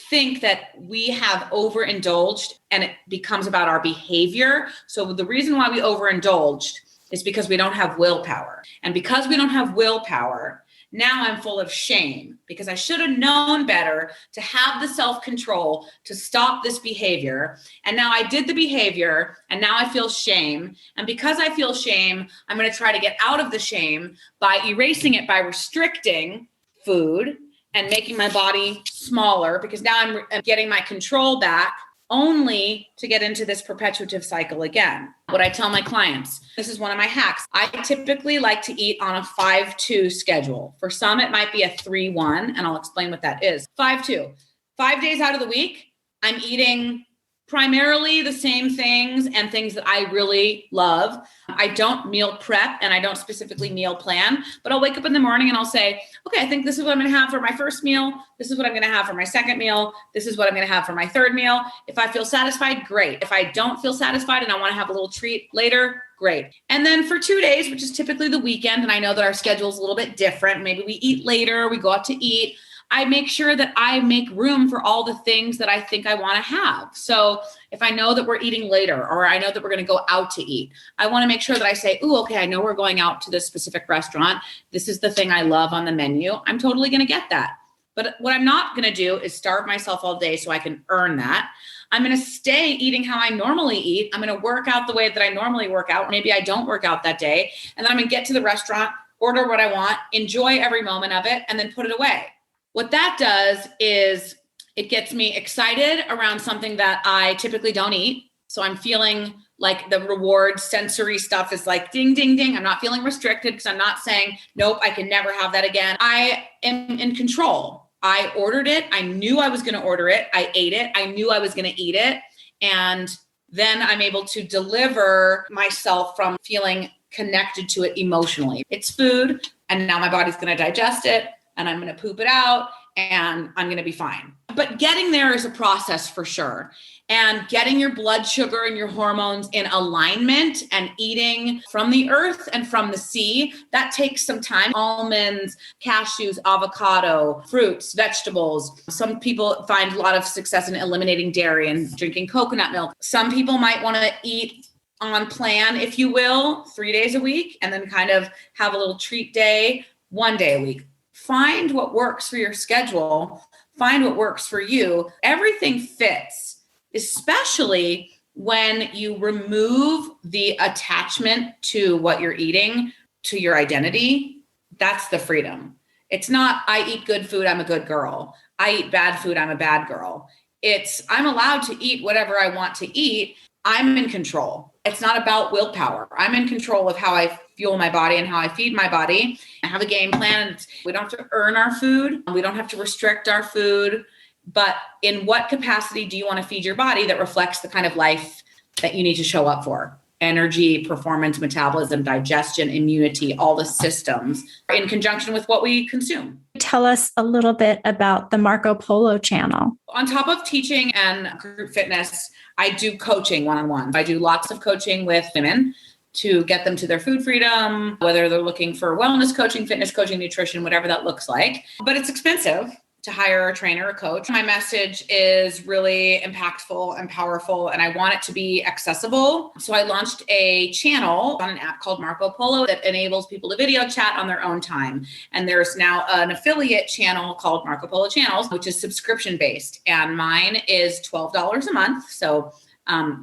think that we have overindulged and it becomes about our behavior. So the reason why we overindulged is because we don't have willpower. And because we don't have willpower, now I'm full of shame because I should have known better to have the self-control to stop this behavior. And now I did the behavior and now I feel shame. And because I feel shame, I'm going to try to get out of the shame by erasing it, by restricting food and making my body smaller, because now I'm getting my control back, only to get into this perpetuative cycle again. What I tell my clients, this is one of my hacks. I typically like to eat on a 5-2 schedule. For some, it might be a 3-1, and I'll explain what that is. 5-2, 5 days out of the week, I'm eating primarily the same things and things that I really love. I don't meal prep and I don't specifically meal plan, but I'll wake up in the morning and I'll say, okay, I think this is what I'm going to have for my first meal. This is what I'm going to have for my second meal. This is what I'm going to have for my third meal. If I feel satisfied, great. If I don't feel satisfied and I want to have a little treat later, great. And then for 2 days, which is typically the weekend, and I know that our schedule is a little bit different. Maybe we eat later, we go out to eat. I make sure that I make room for all the things that I think I want to have. So if I know that we're eating later, or I know that we're going to go out to eat, I want to make sure that I say, ooh, okay, I know we're going out to this specific restaurant. This is the thing I love on the menu. I'm totally going to get that. But what I'm not going to do is starve myself all day so I can earn that. I'm going to stay eating how I normally eat. I'm going to work out the way that I normally work out. Maybe I don't work out that day. And then I'm going to get to the restaurant, order what I want, enjoy every moment of it, and then put it away. What that does is it gets me excited around something that I typically don't eat. So I'm feeling like the reward sensory stuff is like ding, ding, ding. I'm not feeling restricted because I'm not saying, nope, I can never have that again. I am in control. I ordered it. I knew I was going to order it. I ate it. I knew I was going to eat it. And then I'm able to deliver myself from feeling connected to it emotionally. It's food, and now my body's going to digest it, and I'm going to poop it out, and I'm going to be fine. But getting there is a process for sure. And getting your blood sugar and your hormones in alignment and eating from the earth and from the sea, that takes some time. Almonds, cashews, avocado, fruits, vegetables. Some people find a lot of success in eliminating dairy and drinking coconut milk. Some people might want to eat on plan, if you will, 3 days a week, and then kind of have a little treat day 1 day a week. Find what works for your schedule. Find what works for you. Everything fits, especially when you remove the attachment to what you're eating, to your identity. That's the freedom. It's not, I eat good food, I'm a good girl. I eat bad food, I'm a bad girl. It's, I'm allowed to eat whatever I want to eat. I'm in control. It's not about willpower. I'm in control of how I fuel my body and how I feed my body. I have a game plan. We don't have to earn our food. We don't have to restrict our food. But in what capacity do you want to feed your body that reflects the kind of life that you need to show up for? Energy, performance, metabolism, digestion, immunity, all the systems in conjunction with what we consume. tell us a little bit about the Marco Polo channel? On top of teaching and group fitness, I do coaching one-on-one. I do lots of coaching with women to get them to their food freedom, whether they're looking for wellness coaching, fitness coaching, nutrition, whatever that looks like. But it's expensive to hire a trainer or coach. My message is really impactful and powerful, and I want it to be accessible. So I launched a channel on an app called Marco Polo that enables people to video chat on their own time. And there's now an affiliate channel called Marco Polo Channels, which is subscription based. And mine is $12 a month. So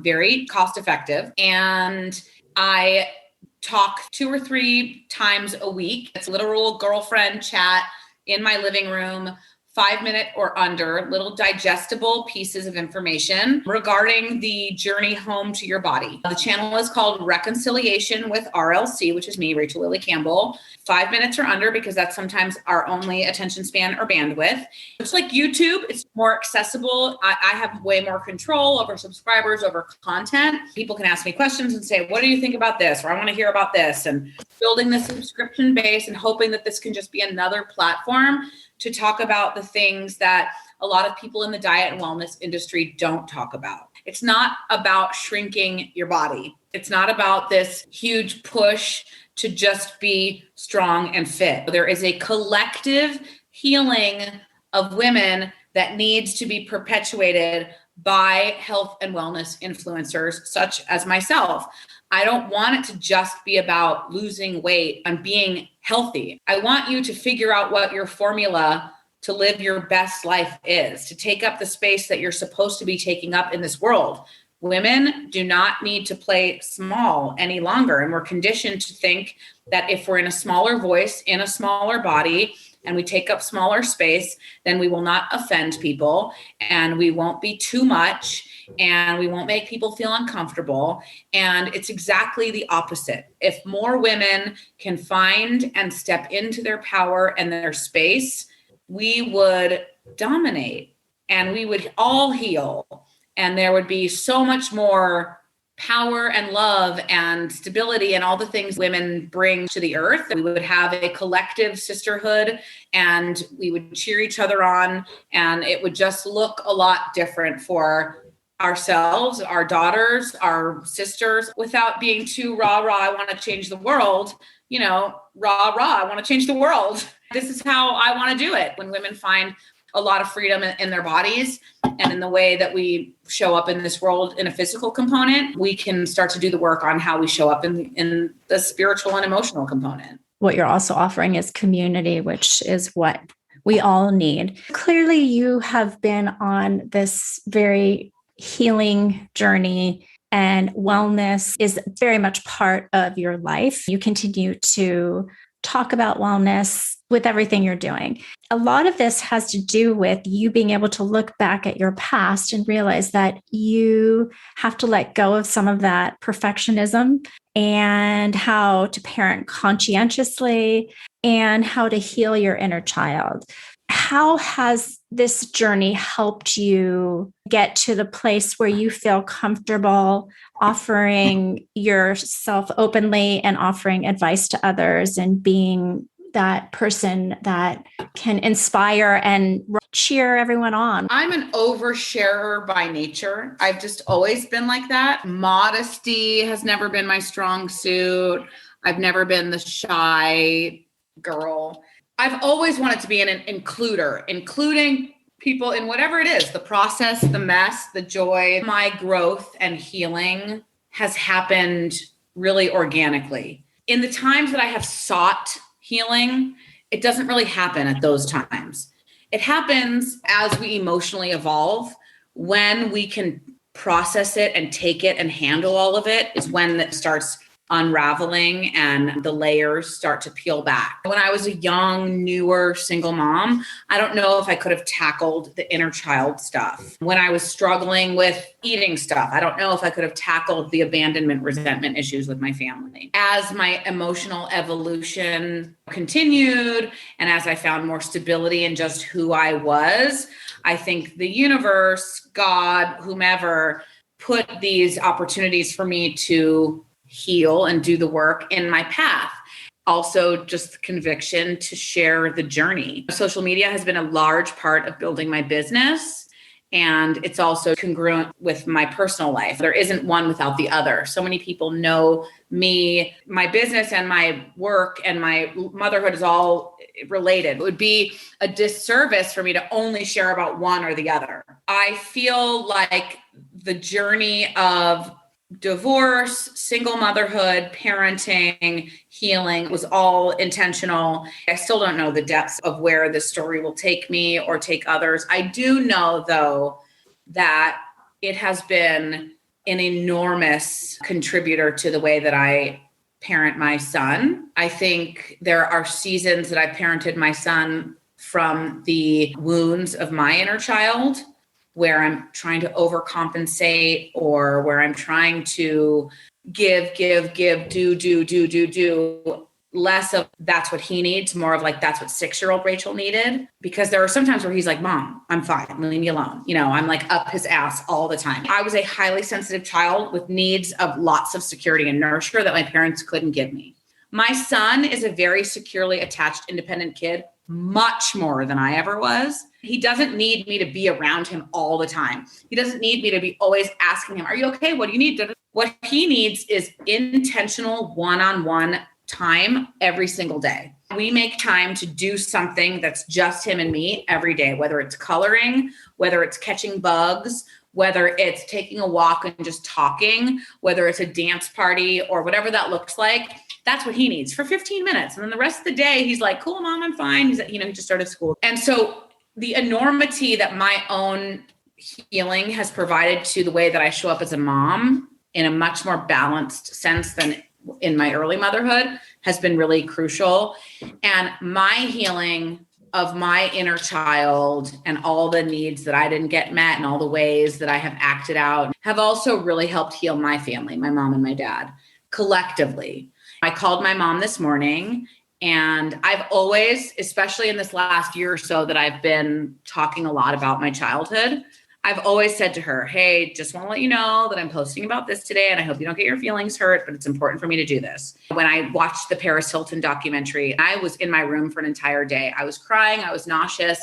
very cost effective. And I talk 2 or 3 times a week. It's literal girlfriend chat in my living room, 5-minute or under, little digestible pieces of information regarding the journey home to your body. The channel is called Reconciliation with RLC, which is me, Rachel Lily Campbell. 5 minutes or under, because that's sometimes our only attention span or bandwidth. It's like YouTube. It's more accessible. I have way more control over subscribers, over content. People can ask me questions and say, what do you think about this? Or I want to hear about this. And building the subscription base and hoping that this can just be another platform to talk about the things that a lot of people in the diet and wellness industry don't talk about. It's not about shrinking your body. It's not about this huge push to just be strong and fit. There is a collective healing of women that needs to be perpetuated by health and wellness influencers such as myself. I don't want it to just be about losing weight and being healthy. I want you to figure out what your formula to live your best life is, to take up the space that you're supposed to be taking up in this world. Women do not need to play small any longer. And we're conditioned to think that if we're in a smaller voice, in a smaller body, and we take up smaller space, then we will not offend people, and we won't be too much, and we won't make people feel uncomfortable. And it's exactly the opposite. If more women can find and step into their power and their space, we would dominate and we would all heal. And there would be so much more power and love and stability and all the things women bring to the earth. We would have a collective sisterhood and we would cheer each other on, and it would just look a lot different for ourselves, our daughters, our sisters, without being too rah, I want to change the world, rah, I want to change the world. This is how I want to do it. When women find a lot of freedom in their bodies and in the way that we show up in this world in a physical component, we can start to do the work on how we show up in the spiritual and emotional component. What you're also offering is community, which is what we all need. Clearly, you have been on this very healing journey, and wellness is very much part of your life. You continue to talk about wellness with everything you're doing. A lot of this has to do with you being able to look back at your past and realize that you have to let go of some of that perfectionism and how to parent conscientiously and how to heal your inner child. How has this journey helped you get to the place where you feel comfortable offering yourself openly and offering advice to others and being that person that can inspire and cheer everyone on? I'm an oversharer by nature. I've just always been like that. Modesty has never been my strong suit. I've never been the shy girl. I've always wanted to be an includer, including people in whatever it is, the process, the mess, the joy. My growth and healing has happened really organically. In the times that I have sought healing, it doesn't really happen at those times. It happens as we emotionally evolve. When we can process it and take it and handle all of it is when it starts unraveling and the layers start to peel back. When I was a young, newer single mom, I don't know if I could have tackled the inner child stuff. When I was struggling with eating stuff, I don't know if I could have tackled the abandonment, resentment issues with my family. As my emotional evolution continued and as I found more stability in just who I was, I think the universe, God, whomever, put these opportunities for me to heal and do the work in my path. also just the conviction to share the journey. Social media has been a large part of building my business. And it's also congruent with my personal life. There isn't one without the other. So many people know me, my business and my work and my motherhood is all related. It would be a disservice for me to only share about one or the other. I feel like the journey of divorce, single motherhood, parenting, healing was all intentional. I still don't know the depths of where this story will take me or take others. I do know, though, that it has been an enormous contributor to the way that I parent my son. I think there are seasons that I parented my son from the wounds of my inner child, where I'm trying to overcompensate or where I'm trying to give, do, less of that's what he needs, more of like, that's what 6-year-old Rachel needed. Because there are some times where he's like, Mom, I'm fine, leave me alone. I'm like up his ass all the time. I was a highly sensitive child with needs of lots of security and nurture that my parents couldn't give me. My son is a very securely attached, independent kid, much more than I ever was. He doesn't need me to be around him all the time. He doesn't need me to be always asking him, are you okay? What do you need? What he needs is intentional one-on-one time every single day. We make time to do something that's just him and me every day, whether it's coloring, whether it's catching bugs, whether it's taking a walk and just talking, whether it's a dance party or whatever that looks like. That's what he needs for 15 minutes. And then the rest of the day, he's like, cool, Mom, I'm fine. He just started school. And so the enormity that my own healing has provided to the way that I show up as a mom in a much more balanced sense than in my early motherhood has been really crucial. And my healing of my inner child and all the needs that I didn't get met and all the ways that I have acted out have also really helped heal my family, my mom and my dad, collectively. I called my mom this morning, and I've always, especially in this last year or so that I've been talking a lot about my childhood, I've always said to her, hey, just want to let you know that I'm posting about this today, and I hope you don't get your feelings hurt, but it's important for me to do this. When I watched the Paris Hilton documentary, I was in my room for an entire day. I was crying. I was nauseous.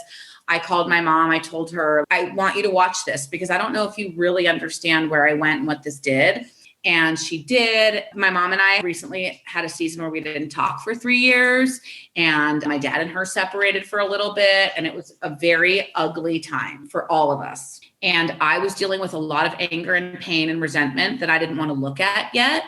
I called my mom. I told her, I want you to watch this because I don't know if you really understand where I went and what this did. And she did. My mom and I recently had a season where we didn't talk for 3 years, and my dad and her separated for a little bit. And it was a very ugly time for all of us. And I was dealing with a lot of anger and pain and resentment that I didn't want to look at yet.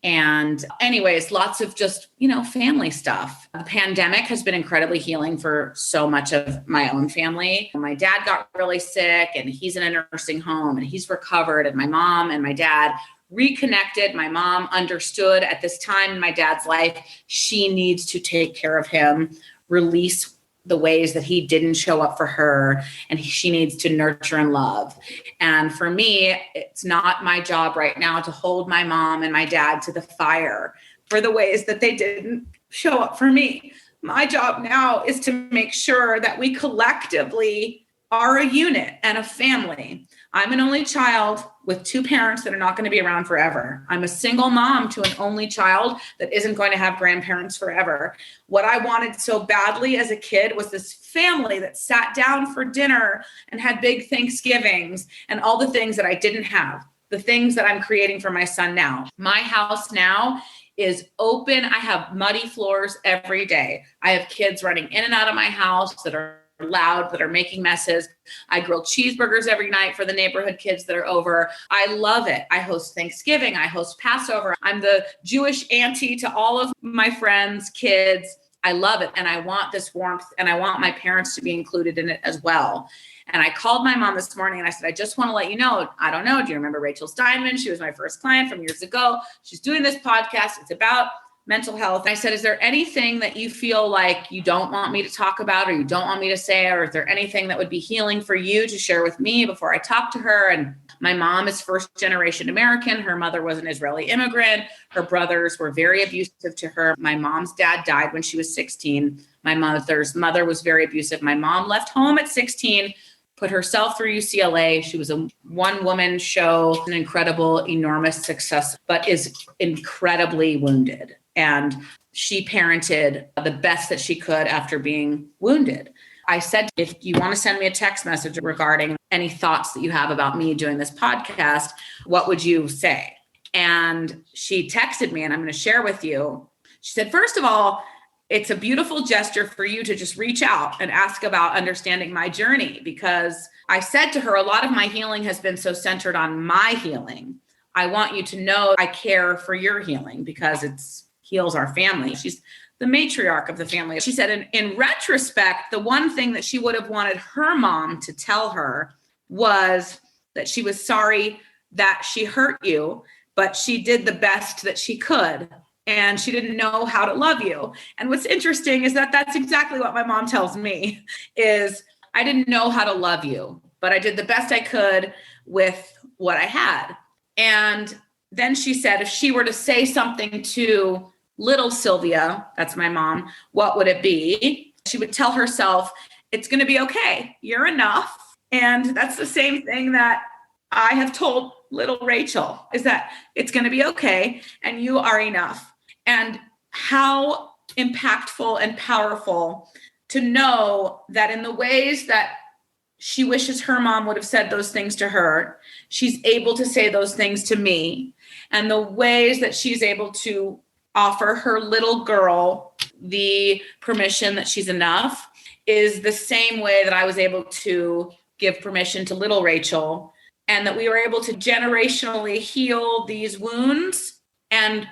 And anyways, lots of just, family stuff. The pandemic has been incredibly healing for so much of my own family. My dad got really sick and he's in a nursing home and he's recovered. And my mom and my dad reconnected. My mom understood at this time in my dad's life, she needs to take care of him, release the ways that he didn't show up for her, and she needs to nurture and love. And for me, it's not my job right now to hold my mom and my dad to the fire for the ways that they didn't show up for me. My job now is to make sure that we collectively are a unit and a family. I'm an only child with 2 parents that are not going to be around forever. I'm a single mom to an only child that isn't going to have grandparents forever. What I wanted so badly as a kid was this family that sat down for dinner and had big Thanksgivings and all the things that I didn't have, the things that I'm creating for my son now. My house now is open. I have muddy floors every day. I have kids running in and out of my house that are loud, that are making messes. I grill cheeseburgers every night for the neighborhood kids that are over. I love it. I host Thanksgiving. I host Passover. I'm the Jewish auntie to all of my friends' kids. I love it. And I want this warmth, and I want my parents to be included in it as well. And I called my mom this morning and I said, I just want to let you know, I don't know, do you remember Rachel Steinman? She was my first client from years ago. She's doing this podcast. It's about mental health. I said, is there anything that you feel like you don't want me to talk about or you don't want me to say, or is there anything that would be healing for you to share with me before I talk to her? And my mom is first generation American. Her mother was an Israeli immigrant. Her brothers were very abusive to her. My mom's dad died when she was 16. My mother's mother was very abusive. My mom left home at 16, put herself through UCLA. She was a one-woman show, an incredible, enormous success, but is incredibly wounded. And she parented the best that she could after being wounded. I said, if you want to send me a text message regarding any thoughts that you have about me doing this podcast, what would you say? And she texted me, and I'm going to share with you. She said, first of all, it's a beautiful gesture for you to just reach out and ask about understanding my journey, because I said to her, a lot of my healing has been so centered on my healing. I want you to know I care for your healing because it heals our family. She's the matriarch of the family. She said, in retrospect, the one thing that she would have wanted her mom to tell her was that she was sorry that she hurt you, but she did the best that she could. And she didn't know how to love you. And what's interesting is that that's exactly what my mom tells me is I didn't know how to love you, but I did the best I could with what I had. And then she said, if she were to say something to little Sylvia, that's my mom, what would it be? She would tell herself, it's going to be okay. You're enough. And that's the same thing that I have told little Rachel, is that it's going to be okay. And you are enough. And how impactful and powerful to know that in the ways that she wishes her mom would have said those things to her, she's able to say those things to me. And the ways that she's able to offer her little girl the permission that she's enough is the same way that I was able to give permission to little Rachel, and that we were able to generationally heal these wounds. And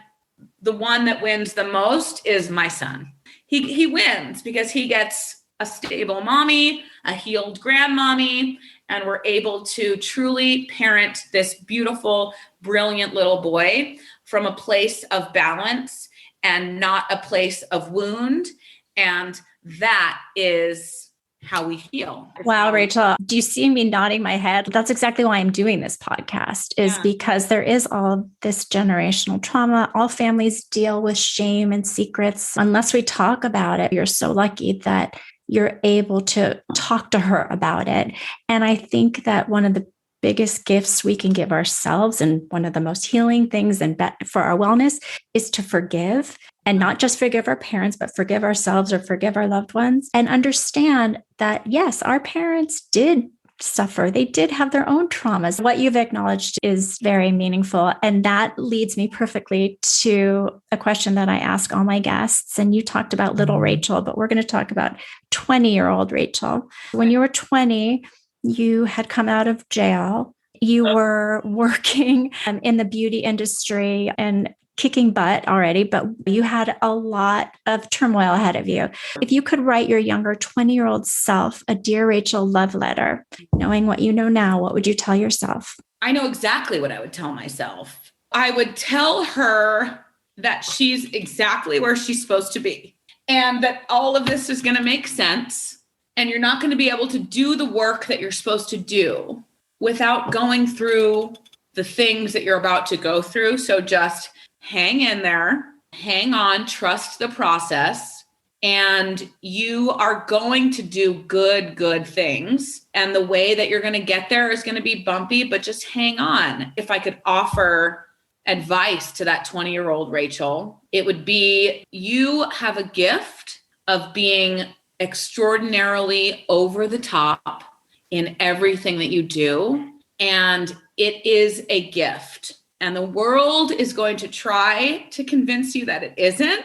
the one that wins the most is my son. He wins because he gets a stable mommy, a healed grandmommy, and we're able to truly parent this beautiful, brilliant little boy from a place of balance and not a place of wound. And that is how we heal. Wow, Rachel, do you see me nodding my head? That's exactly why I'm doing this podcast, is because there is all this generational trauma. All families deal with shame and secrets. Unless we talk about it, you're so lucky that you're able to talk to her about it. And I think that one of the biggest gifts we can give ourselves, and one of the most healing things and for our wellness, is to forgive, and not just forgive our parents, but forgive ourselves or forgive our loved ones, and understand that, yes, our parents did suffer. They did have their own traumas. What you've acknowledged is very meaningful. And that leads me perfectly to a question that I ask all my guests. And you talked about little Rachel, but we're going to talk about 20-year-old Rachel. When you were 20, you had come out of jail. You were working in the beauty industry and kicking butt already, but you had a lot of turmoil ahead of you. If you could write your younger 20-year-old self a Dear Rachel love letter, knowing what you know now, what would you tell yourself? I know exactly what I would tell myself. I would tell her that she's exactly where she's supposed to be, and that all of this is going to make sense. And you're not going to be able to do the work that you're supposed to do without going through the things that you're about to go through. So just hang in there, hang on, trust the process, and you are going to do good things. And the way that you're going to get there is going to be bumpy, but just hang on. If I could offer advice to that 20-year-old Rachel, it would be, you have a gift of being extraordinarily over the top in everything that you do. And it is a gift. And the world is going to try to convince you that it isn't,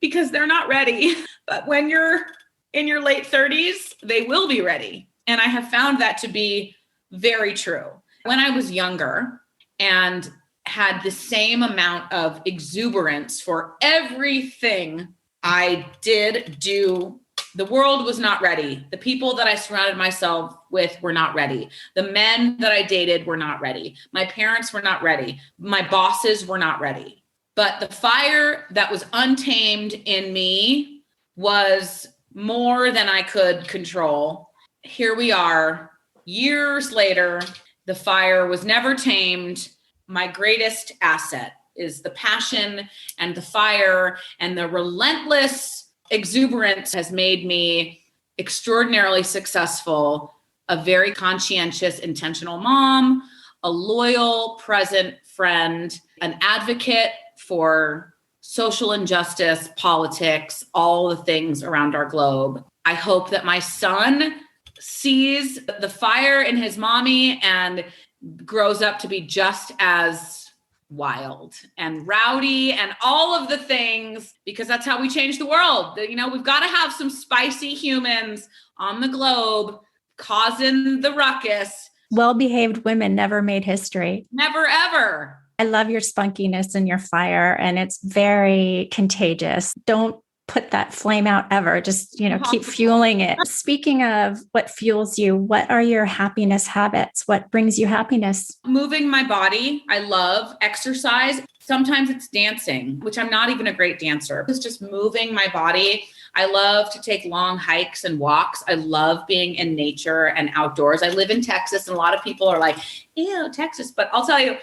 because they're not ready. But when you're in your late 30s, they will be ready. And I have found that to be very true. When I was younger and had the same amount of exuberance for everything I did do, the world was not ready. The people that I surrounded myself with were not ready. The men that I dated were not ready. My parents were not ready. My bosses were not ready. But the fire that was untamed in me was more than I could control. Here we are, years later. The fire was never tamed. My greatest asset is the passion and the fire, and the relentless exuberance has made me extraordinarily successful, a very conscientious, intentional mom, a loyal, present friend, an advocate for social injustice, politics, all the things around our globe. I hope that my son sees the fire in his mommy and grows up to be just as wild and rowdy and all of the things, because that's how we change the world. You know, we've got to have some spicy humans on the globe causing the ruckus. Well-behaved women never made history. Never, ever. I love your spunkiness and your fire, and it's very contagious. Don't put that flame out ever. Just, keep fueling it. Speaking of what fuels you, what are your happiness habits? What brings you happiness? Moving my body. I love exercise. Sometimes it's dancing, which I'm not even a great dancer. It's just moving my body. I love to take long hikes and walks. I love being in nature and outdoors. I live in Texas, and a lot of people are like, ew, Texas. But I'll tell you,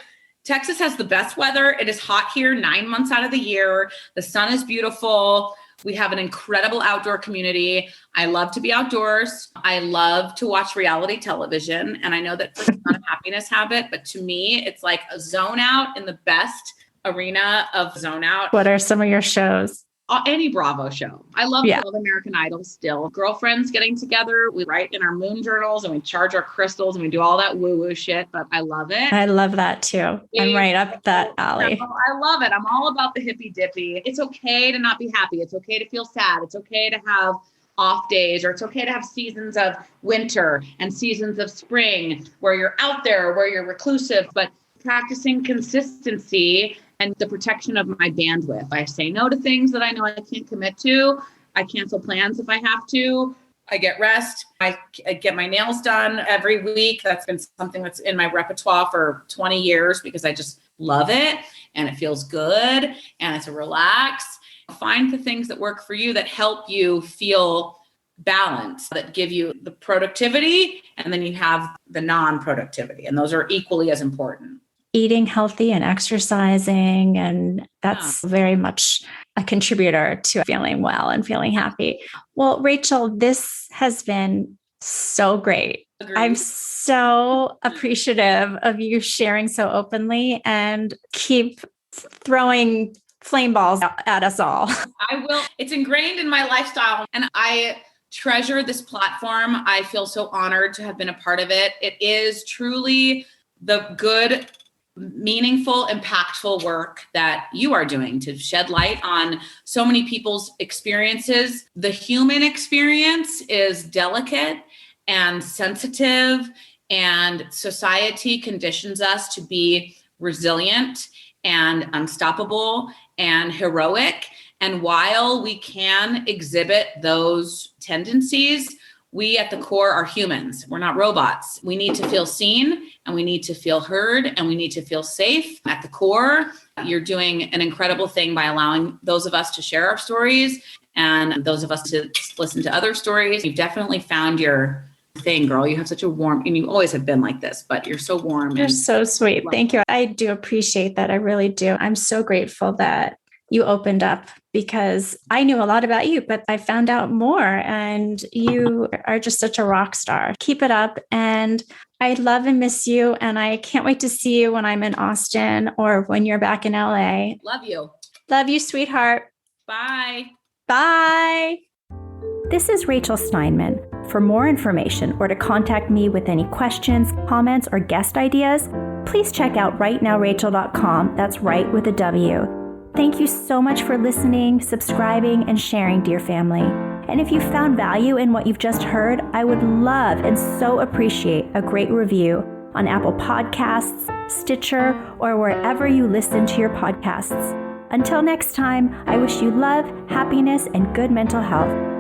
Texas has the best weather. It is hot here 9 months out of the year. The sun is beautiful. We have an incredible outdoor community. I love to be outdoors. I love to watch reality television. And I know that it's not a happiness habit, but to me, it's like a zone out in the best arena of zone out. What are some of your shows? Any Bravo show. I love American Idol still. Girlfriends getting together. We write in our moon journals and we charge our crystals and we do all that woo-woo shit, but I love it. I love that too. I'm right up that alley. I love it. I'm all about the hippy dippy. It's okay to not be happy. It's okay to feel sad. It's okay to have off days, or it's okay to have seasons of winter and seasons of spring where you're out there, where you're reclusive, but practicing consistency and the protection of my bandwidth. I say no to things that I know I can't commit to. I cancel plans if I have to. I get rest. I get my nails done every week. That's been something that's in my repertoire for 20 years because I just love it and it feels good and it's a relax. Find the things that work for you that help you feel balanced, that give you the productivity, and then you have the non-productivity. And those are equally as important. Eating healthy and exercising. And that's very much a contributor to feeling well and feeling happy. Well, Rachel, this has been so great. Agreed. I'm so appreciative of you sharing so openly, and keep throwing flame balls at us all. I will. It's ingrained in my lifestyle, and I treasure this platform. I feel so honored to have been a part of it. It is truly the good, meaningful, impactful work that you are doing to shed light on so many people's experiences. The human experience is delicate and sensitive, and society conditions us to be resilient and unstoppable and heroic. And while we can exhibit those tendencies, we at the core are humans. We're not robots. We need to feel seen, and we need to feel heard, and we need to feel safe. At the core, you're doing an incredible thing by allowing those of us to share our stories and those of us to listen to other stories. You've definitely found your thing, girl. You have such a warm, and you always have been like this, but you're so warm. You're so sweet. Thank you. I do appreciate that. I really do. I'm so grateful that you opened up, because I knew a lot about you, but I found out more, and you are just such a rock star. Keep it up. And I love and miss you. And I can't wait to see you when I'm in Austin or when you're back in LA. Love you. Love you, sweetheart. Bye. Bye. This is Rachel Steinman. For more information or to contact me with any questions, comments, or guest ideas, please check out rightnowrachel.com. That's right with a W. Thank you so much for listening, subscribing, and sharing, dear family. And if you found value in what you've just heard, I would love and so appreciate a great review on Apple Podcasts, Stitcher, or wherever you listen to your podcasts. Until next time, I wish you love, happiness, and good mental health.